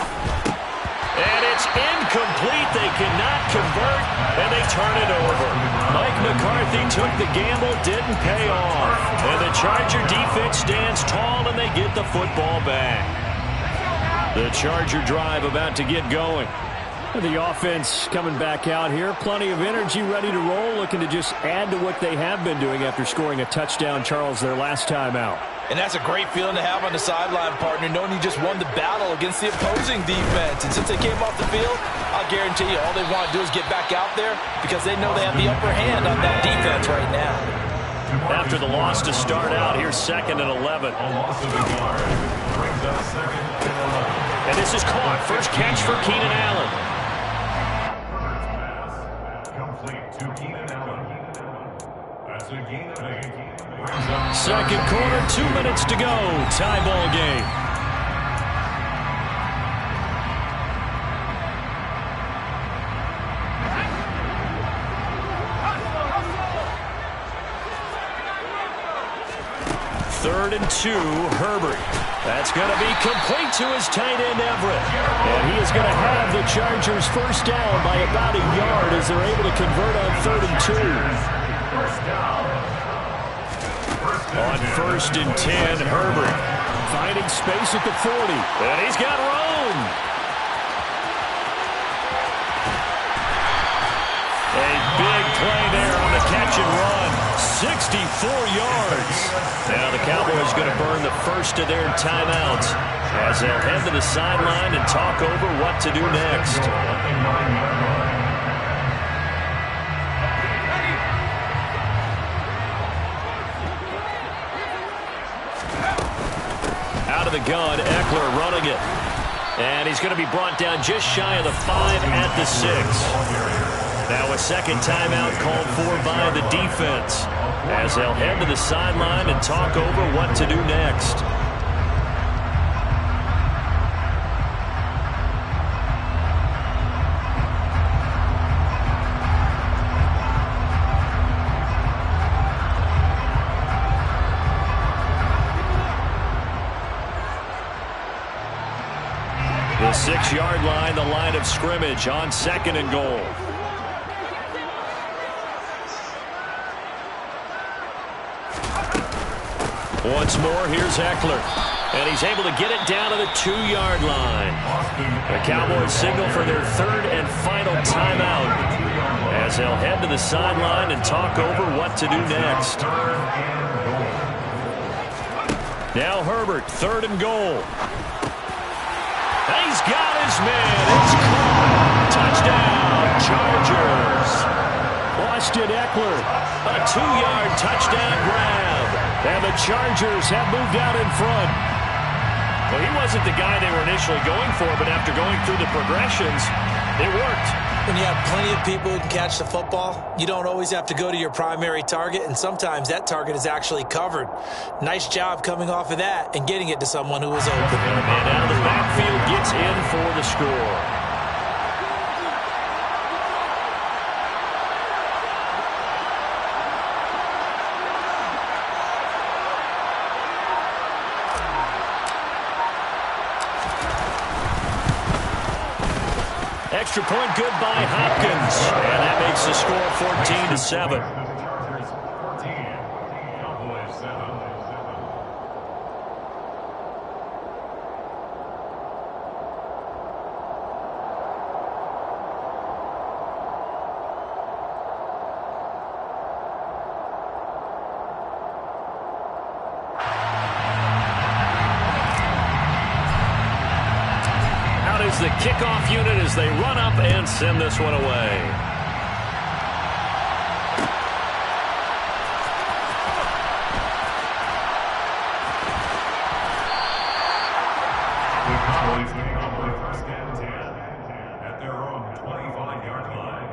And it's incomplete. They cannot convert, and they turn it over. Mike McCarthy took the gamble, didn't pay off. And the Charger defense stands tall, and they get the football back. The Charger drive about to get going. The offense coming back out here. Plenty of energy, ready to roll, looking to just add to what they have been doing after scoring a touchdown, Charles, their last time out. And that's a great feeling to have on the sideline, partner, knowing you just won the battle against the opposing defense. And since they came off the field, I'll guarantee you all they want to do is get back out there because they know they have the upper hand on that defense right now. After the loss to start out, here's 2nd and 11. And this is caught. First catch for Keenan Allen. Second quarter, 2 minutes to go. Tie ball game. Third and 2, Herbert. That's going to be complete to his tight end, Everett. And he is going to have the Chargers first down by about a yard as they're able to convert on 3rd and 2. On 1st and 10, Herbert finding space at the 40. And he's got room. A big play there on the catch and run. 64 yards. Now the Cowboys going to burn the first of their timeouts as they'll head to the sideline and talk over what to do next. Out of the gun, Eckler running it. And he's going to be brought down just shy of the 5 at the 6. Now a second timeout called for by the defense as they'll head to the sideline and talk over what to do next. The 6-yard line, the line of scrimmage on 2nd and goal. Once more, here's Eckler. And he's able to get it down to the 2-yard line. The Cowboys signal for their third and final timeout as they'll head to the sideline and talk over what to do next. Now Herbert, 3rd and goal. He's got his man. It's caught. Touchdown, Chargers. Austin Eckler. A 2-yard touchdown grab. And the Chargers have moved out in front. Well, he wasn't the guy they were initially going for, but after going through the progressions, it worked. When you have plenty of people who can catch the football, you don't always have to go to your primary target, and sometimes that target is actually covered. Nice job coming off of that and getting it to someone who was open. And a man out of the backfield gets in for the score. Extra point good by Hopkins. And that makes the score 14-7. The kickoff unit as they run up and send this one away. The Cowboys getting off for a first and 10 at their own 25-yard line.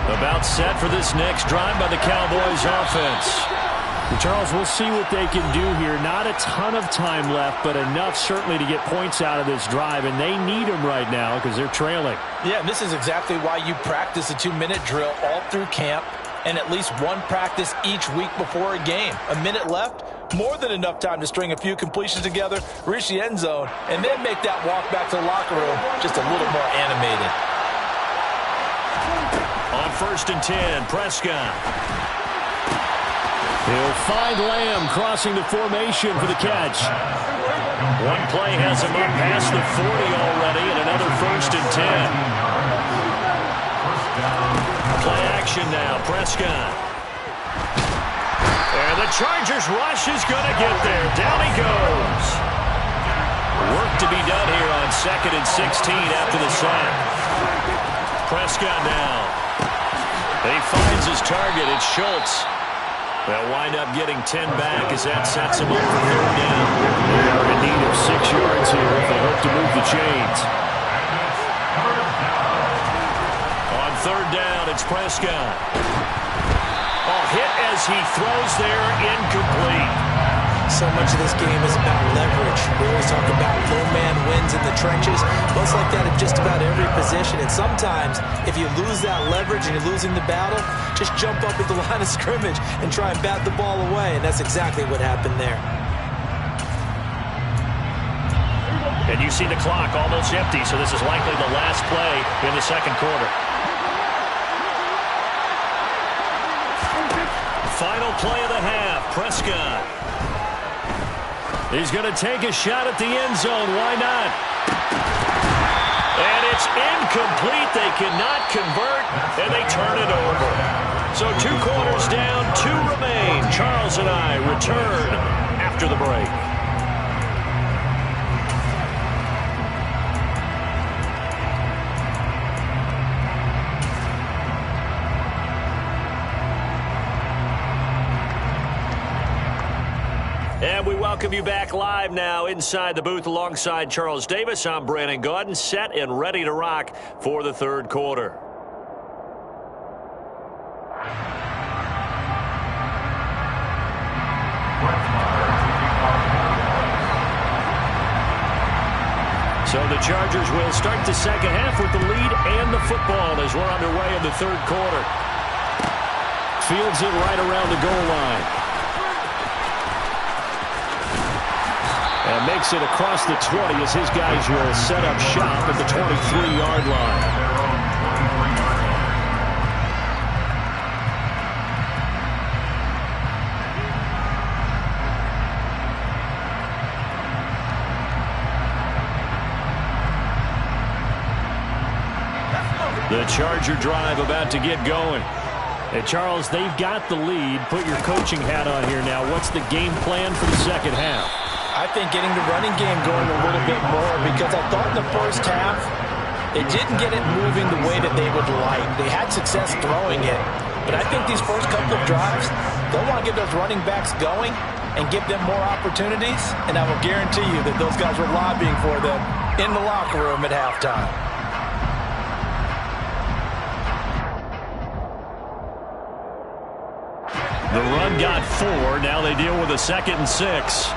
About set for this next drive by the Cowboys offense. Charles, we'll see what they can do here. Not a ton of time left, but enough certainly to get points out of this drive, and they need them right now because they're trailing. Yeah, and this is exactly why you practice a 2-minute drill all through camp and at least one practice each week before a game. A minute left, more than enough time to string a few completions together, reach the end zone, and then make that walk back to the locker room just a little more animated. On 1st and 10, Prescott. He'll find Lamb crossing the formation for the catch. One play has him up past the 40 already, and another 1st and 10. Play action now, Prescott. And the Chargers rush is going to get there. Down he goes. Work to be done here on 2nd and 16 after the sack. Prescott now. He finds his target. It's Schultz. They'll wind up getting 10 back as that sets him up for 3rd down. They are in need of 6 yards here if they hope to move the chains. On 3rd down, it's Prescott. Hit as he throws there, incomplete. So much of this game is about leverage. We always talk about low man wins in the trenches. Well, it's like that in just about every position. And sometimes, if you lose that leverage and you're losing the battle, just jump up at the line of scrimmage and try and bat the ball away. And that's exactly what happened there. And you see the clock almost empty, so this is likely the last play in the 2nd quarter. Final play of the half, Prescott. He's going to take a shot at the end zone. Why not? And it's incomplete. They cannot convert, and they turn it over. So 2 quarters down, 2 remain. Charles and I return after the break. And we welcome you back live now inside the booth alongside Charles Davis. I'm Brandon Gaudin, set and ready to rock for the 3rd quarter. So the Chargers will start the 2nd half with the lead and the football as we're underway in the 3rd quarter. Fields it right around the goal line. makes it across the 20 as his guys will set up shop at the 23-yard line. The Charger drive about to get going. Hey, Charles, they've got the lead. Put your coaching hat on here now. What's the game plan for the second half? I think getting the running game going a little bit more, because I thought in the first half they didn't get it moving the way that they would like. They had success throwing it, but I think these first couple of drives, they'll want to get those running backs going and give them more opportunities, and I will guarantee you that those guys were lobbying for them in the locker room at halftime. The run got 4. Now they deal with a 2nd and 6.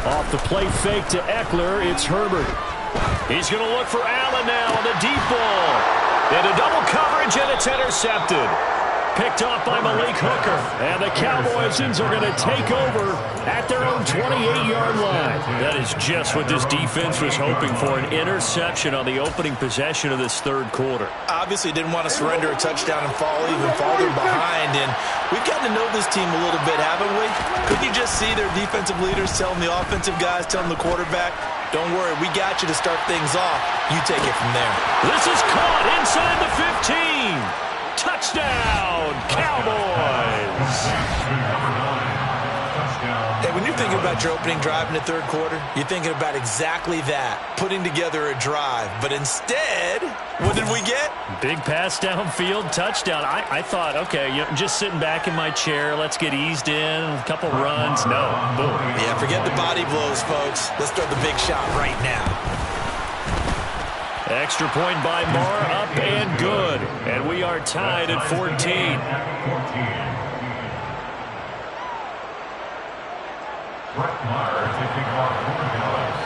Off the play fake to Eckler, it's Herbert. He's going to look for Allen now on the deep ball. Into double coverage, and it's intercepted. Picked off by Malik Hooker. And the Cowboys are going to take over at their own 28-yard line. That is just what this defense was hoping for, an interception on the opening possession of this third quarter. Obviously didn't want to surrender a touchdown and fall even farther behind. And we've gotten to know this team a little bit, haven't we? Couldn't you just see their defensive leaders telling the offensive guys, telling the quarterback, don't worry, we got you to start things off. You take it from there. This is caught inside the 15. Touchdown, Cowboys! Hey, when you're thinking about your opening drive in the third quarter, you're thinking about exactly that, putting together a drive. But instead, what did we get? Big pass downfield, touchdown. I thought, okay, just sitting back in my chair, let's get eased in, a couple runs. No, boom. Yeah, forget the body blows, folks. Let's throw the big shot right now. Extra point by Moore, up and good. And we are tied at 14. Brett Maher taking off for Dallas.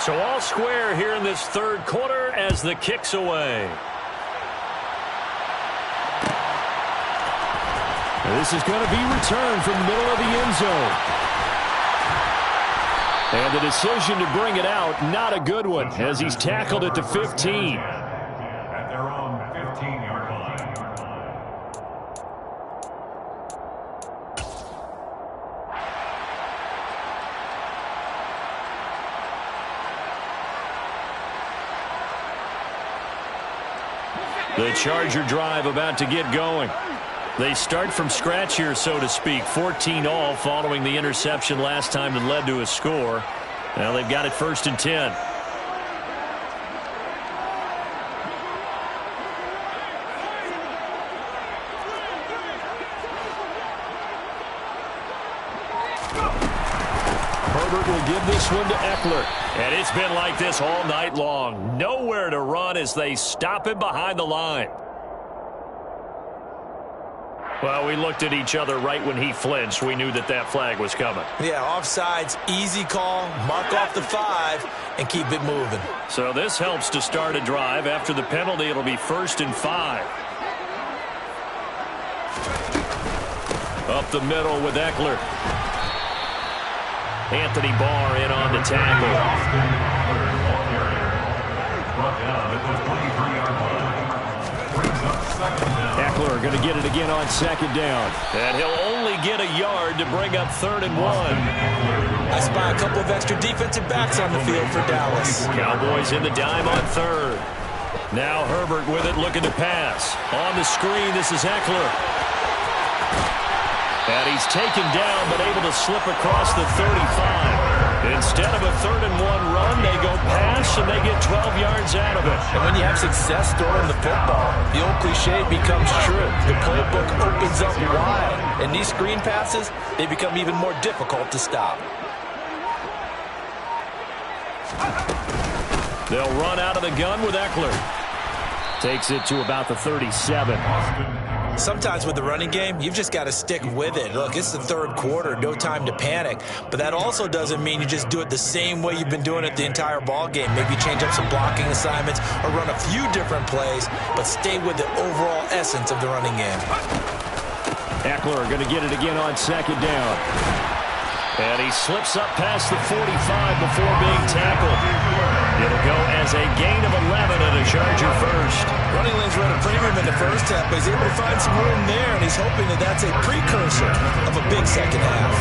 So all square here in this third quarter as the kick's away. This is going to be returned from the middle of the end zone. And the decision to bring it out, not a good one, as he's tackled at the 15. At their own 15-yard line. The Charger drive about to get going. They start from scratch here, so to speak. 14 all following the interception last time that led to a score. Now they've got it 1st and 10. Herbert will give this one to Eckler. And it's been like this all night long. Nowhere to run as they stop him behind the line. Well, we looked at each other right when he flinched. We knew that that flag was coming. Yeah, offsides, easy call, mark off the 5, and keep it moving. So this helps to start a drive. After the penalty, it'll be 1st and 5. Up the middle with Eckler. Anthony Barr in on the tackle. Brought down at the 23-yard line. Brings up 2nd down. Eckler going to get it again on 2nd down. And he'll only get a yard to bring up 3rd and 1. I spy a couple of extra defensive backs on the field for Dallas. Cowboys in the dime on 3rd. Now Herbert with it, looking to pass. On the screen, this is Eckler. And he's taken down, but able to slip across the 35. Instead of a 3rd and 1 run, they go pass, and they get 12 yards out of it. And when you have success throwing the football, the old cliche becomes true. The playbook opens up wide. And these screen passes, they become even more difficult to stop. They'll run out of the gun with Eckler. Takes it to about the 37. Sometimes with the running game, you've just got to stick with it. Look, it's the third quarter, no time to panic. But that also doesn't mean you just do it the same way you've been doing it the entire ball game. Maybe change up some blocking assignments or run a few different plays, but stay with the overall essence of the running game. Ekeler going to get it again on second down. And he slips up past the 45 before being tackled. It'll go as a gain of 11 and a Charger first. Running lanes were at a premium in the first half, but he's able to find some room there, and he's hoping that that's a precursor of a big second half.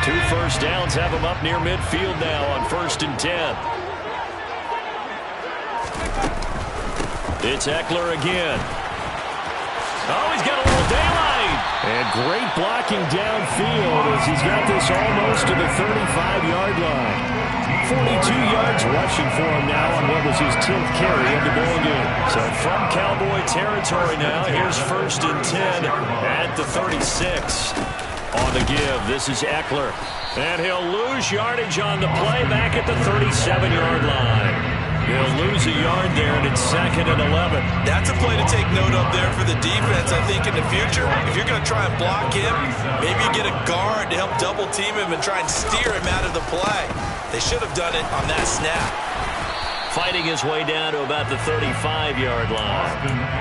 2 first downs have him up near midfield now on 1st and 10. It's Ekeler again. Oh, he's got a little daylight. And great blocking downfield as he's got this almost to the 35-yard line. 42 yards rushing for him now on what was his 10th carry of the ball game. So from Cowboy territory now, here's 1st and 10 at the 36. On the give, this is Ekeler. And he'll lose yardage on the play back at the 37-yard line. He'll lose a yard there, and it's 2nd and 11. That's a play to take note of there for the defense, I think, in the future. If you're going to try and block him, maybe you get a guard to help double-team him and try and steer him out of the play. They should have done it on that snap. Fighting his way down to about the 35-yard line.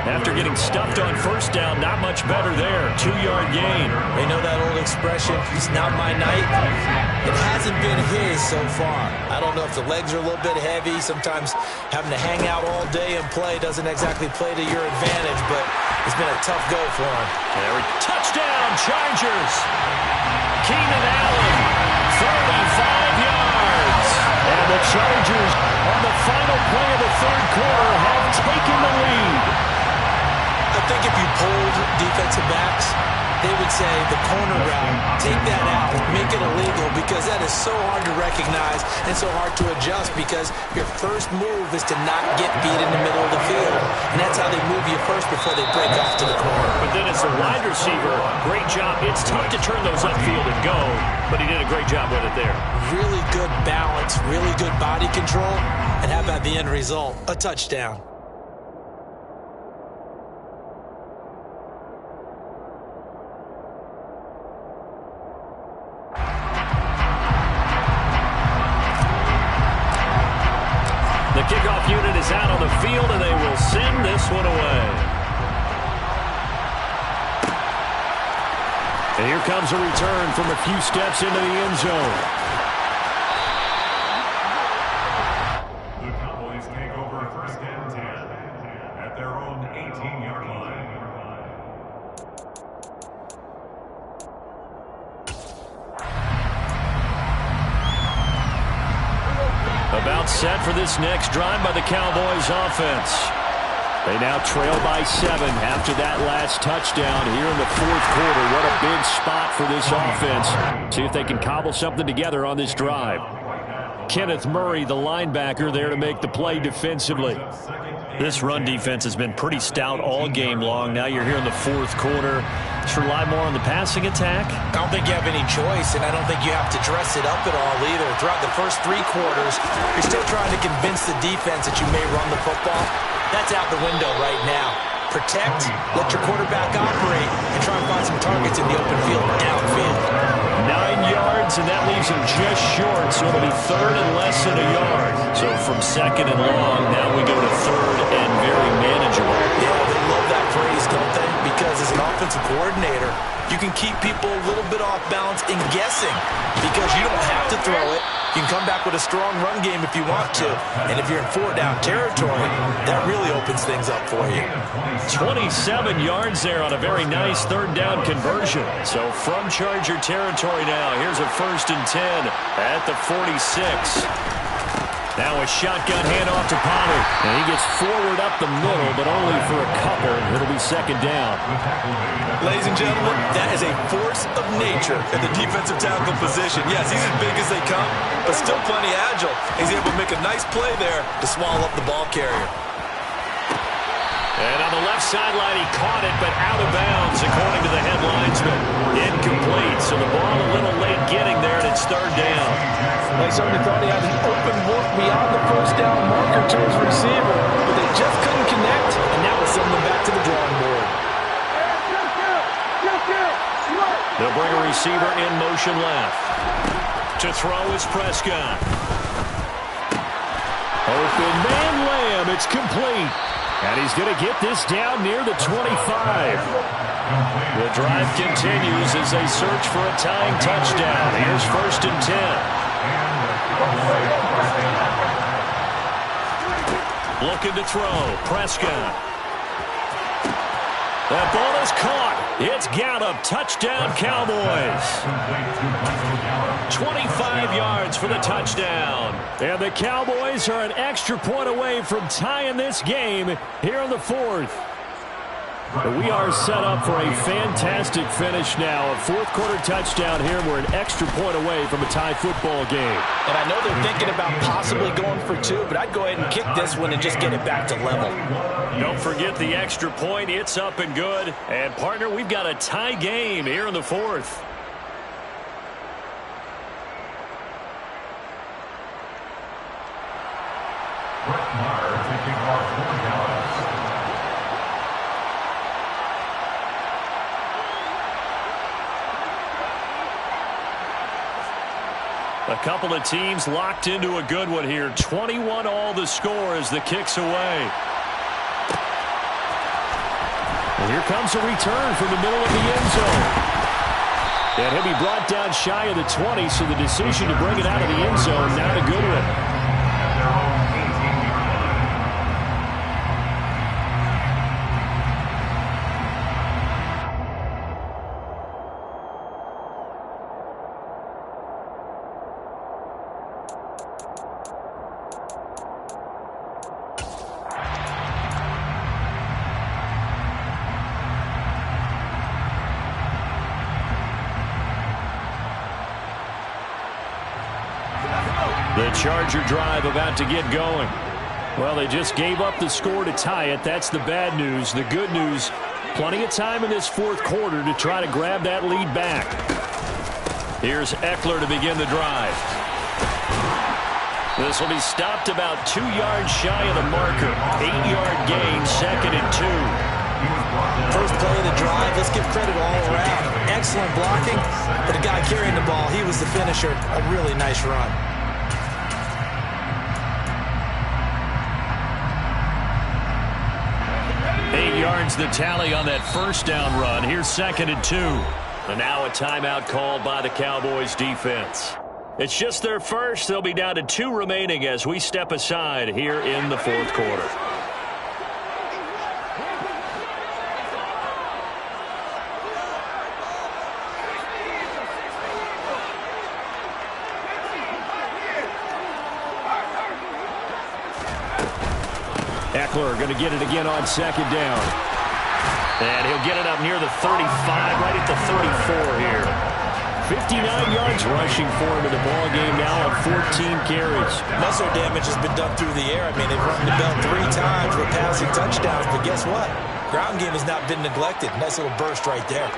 After getting stuffed on 1st down, not much better there. 2-yard gain. They know that old expression, it's not my night. It hasn't been his so far. I don't know if the legs are a little bit heavy. Sometimes having to hang out all day and play doesn't exactly play to your advantage, but it's been a tough go for him. Touchdown, Chargers. Keenan Allen, 35 yards. And the Chargers, on the final play of the 3rd quarter, have taken the lead. I think if you polled defensive backs, they would say the corner route, take that out, make it illegal, because that is so hard to recognize and so hard to adjust, because your first move is to not get beat in the middle of the field. And that's how they move you first before they break off to the corner. But then as a wide receiver, great job. It's tough to turn those upfield and go, but he did a great job with it there. Really good balance, really good body control, and how about the end result? A touchdown. The kickoff unit is out on the field, and they will send this one away. And here comes a return from a few steps into the end zone. The Cowboys take over 1st and 10 at their own 18-yard line. About set for this next drive by the Cowboys offense. They now trail by 7 after that last touchdown here in the 4th quarter. What a big spot for this offense. See if they can cobble something together on this drive. Kenneth Murray, the linebacker, there to make the play defensively. This run defense has been pretty stout all game long. Now you're here in the 4th quarter. Just rely more on the passing attack. I don't think you have any choice, and I don't think you have to dress it up at all either. Throughout the first 3 quarters, you're still trying to convince the defense that you may run the football. That's out the window right now. Protect, let your quarterback operate, and try and find some targets in the open field downfield. 9 yards, and that leaves him just short, so it'll be 3rd and less than a yard. So from 2nd and long, now we go to 3rd and very manageable. Yeah, they love that phrase, don't they? Because as an offensive coordinator, you can keep people a little bit off balance and guessing, because you don't have to throw it. You can come back with a strong run game if you want to. And if you're in 4-down territory, that really opens things up for you. 27 yards there on a very nice 3rd down conversion. So from Charger territory now, here's a 1st and 10 at the 46. Now a shotgun handoff to Pollard. And he gets forward up the middle, but only for a couple. It'll be 2nd down. Ladies and gentlemen, that is a force of nature in the defensive tackle position. Yes, he's as big as they come, but still plenty agile. He's able to make a nice play there to swallow up the ball carrier. And on the left sideline, he caught it, but out of bounds. is, according to the headlines, but incomplete. So the ball a little late getting there, and it's third down. They certainly thought he had an open look beyond the first down marker to his receiver, but they just couldn't connect, and that will send them back to the drawing board. They'll bring a receiver in motion left. To throw is Prescott. Open man Lamb. It's complete. And he's going to get this down near the 25. The drive continues as they search for a tying touchdown. Here's 1st and 10. Looking to throw. Prescott. That ball is caught. It's Gallup. Touchdown, Cowboys. 25 yards for the touchdown. And the Cowboys are an extra point away from tying this game here in the 4th. We are set up for a fantastic finish now. A 4th-quarter touchdown here. We're an extra point away from a tie football game. And I know they're thinking about possibly going for 2, but I'd go ahead and kick this one and just get it back to level. Don't forget the extra point. It's up and good. And, partner, we've got a tie game here in the 4th. Brett Maher taking off 4 yards. A couple of teams locked into a good one here. 21 all the score as the kick's away. And here comes a return from the middle of the end zone. And he'll be brought down shy of the 20, so the decision to bring it out of the end zone, not a good one. The Charger drive about to get going. Well, they just gave up the score to tie it. That's the bad news. The good news, plenty of time in this 4th quarter to try to grab that lead back. Here's Eckler to begin the drive. This will be stopped about 2 yards shy of the marker. 8-yard gain, 2nd and 2. First play of the drive, let's give credit all around. Excellent blocking, but the guy carrying the ball, he was the finisher. A really nice run. 8 yards the tally on that first down run. Here's 2nd and 2. And now a timeout called by the Cowboys defense. It's just their first. They'll be down to 2 remaining as we step aside here in the 4th quarter. Eckler going to get it again on 2nd down. And he'll get it up near the 35, right at the 34 here. 59 yards rushing for him in the ball game now on 14 carries. Muscle damage has been done through the air. I mean, they've rung the bell 3 times with passing touchdowns, but guess what? Ground game has not been neglected. Nice little burst right there.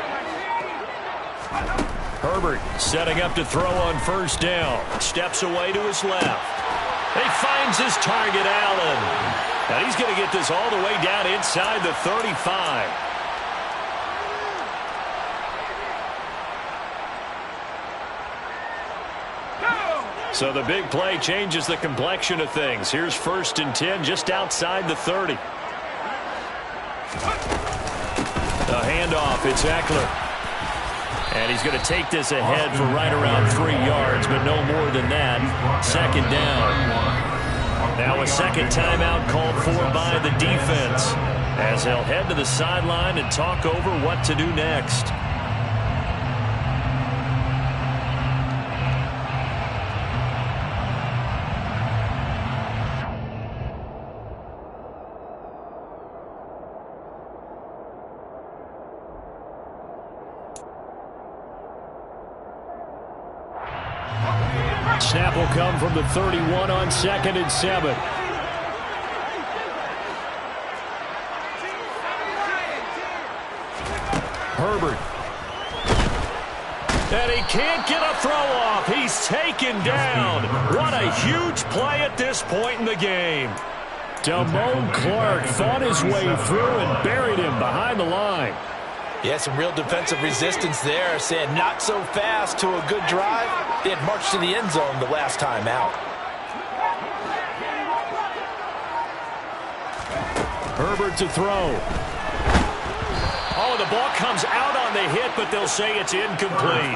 Herbert setting up to throw on 1st down. Steps away to his left. He finds his target, Allen. And he's going to get this all the way down inside the 35. So the big play changes the complexion of things. Here's 1st and 10 just outside the 30. The handoff, it's Eckler. And he's going to take this ahead for right around 3 yards, but no more than that. 2nd down. Now a second timeout called for by the defense as they'll head to the sideline and talk over what to do next. Snap will come from the 31 on 2nd and 7. Herbert. And he can't get a throw off. He's taken down. What a huge play at this point in the game. Damone Clark fought his way through and buried him behind the line. Yeah, some real defensive resistance there, saying not so fast to a good drive. They had marched to the end zone the last time out. Herbert to throw. Oh, the ball comes out on the hit, but they'll say it's incomplete.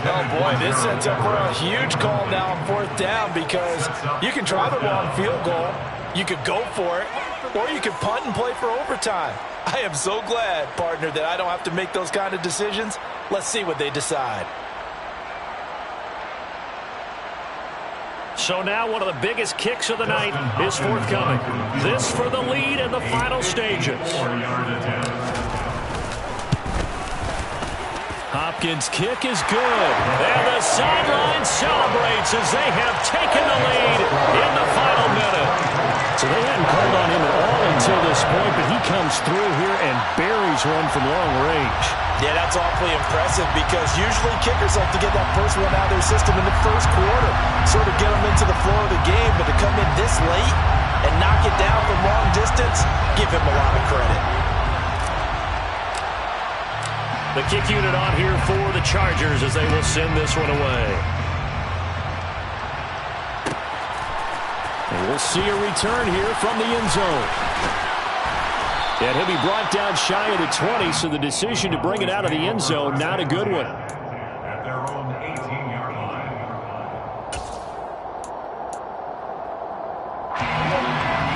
Oh, boy, this sets up for a huge call now on 4th down because you can try the long field goal, you could go for it, or you could punt and play for overtime. I am so glad, partner, that I don't have to make those kind of decisions. Let's see what they decide. So now one of the biggest kicks of the night is forthcoming. This for the lead in the final stages. Hopkins' kick is good. And the sideline celebrates as they have taken the lead in the final minute. So they hadn't called on him at all until this point, but he comes through here and buries one from long range. Yeah, that's awfully impressive because usually kickers like to get that first one out of their system in the first quarter, sort of get them into the flow of the game, but to come in this late and knock it down from long distance, give him a lot of credit. The kick unit on here for the Chargers as they will send this one away. And we'll see a return here from the end zone. And he'll be brought down shy of the 20, so the decision to bring it out of the end zone, not a good one. At their own 18-yard line.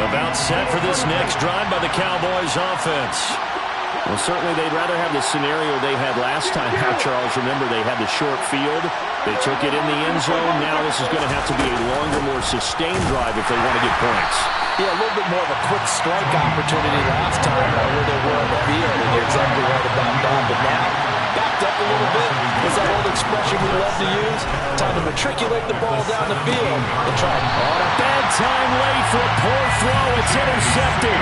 About set for this next drive by the Cowboys offense. Well, certainly they'd rather have the scenario they had last time out, Charles. Remember, they had the short field. They took it in the end zone. Now this is going to have to be a longer, more sustained drive if they want to get points. Yeah, a little bit more of a quick strike opportunity last time where they were on the field, and you're exactly right about that. But now, backed up a little bit. Is that old expression we love to use? Time to matriculate the ball down the field and try and on a bad time late for a poor throw. It's intercepted.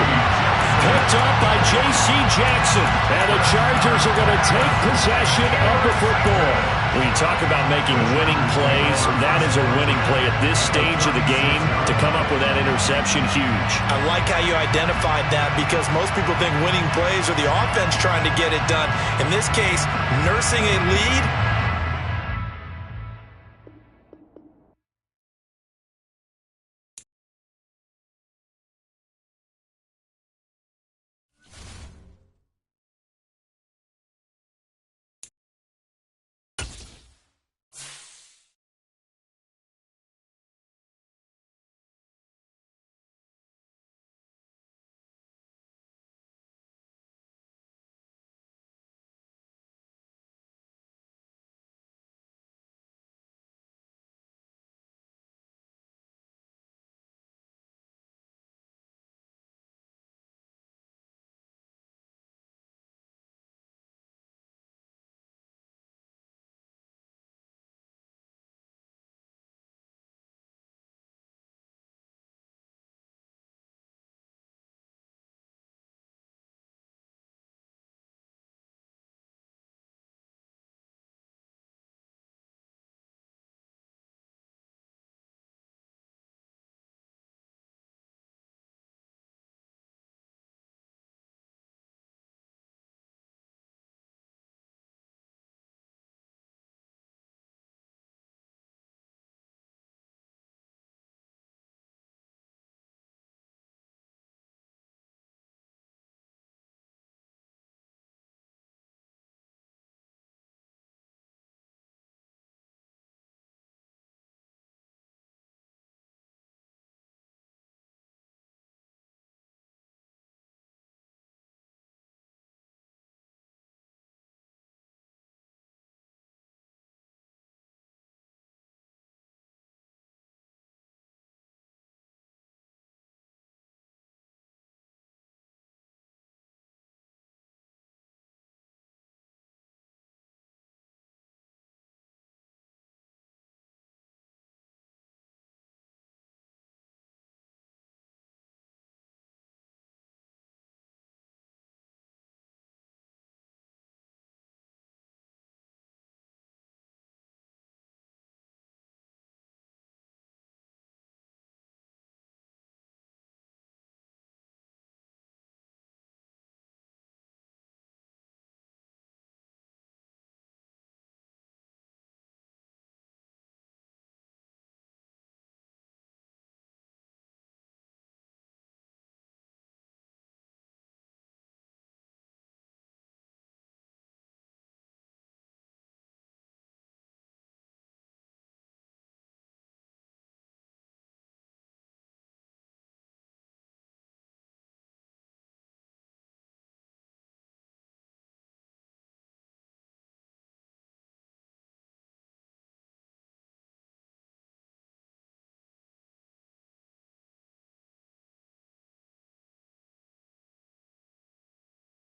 Picked up by J.C. Jackson. And the Chargers are going to take possession of the football. When you talk about making winning plays, that is a winning play at this stage of the game. To come up with that interception, huge. I like how you identified that because most people think winning plays are the offense trying to get it done. In this case, nursing a lead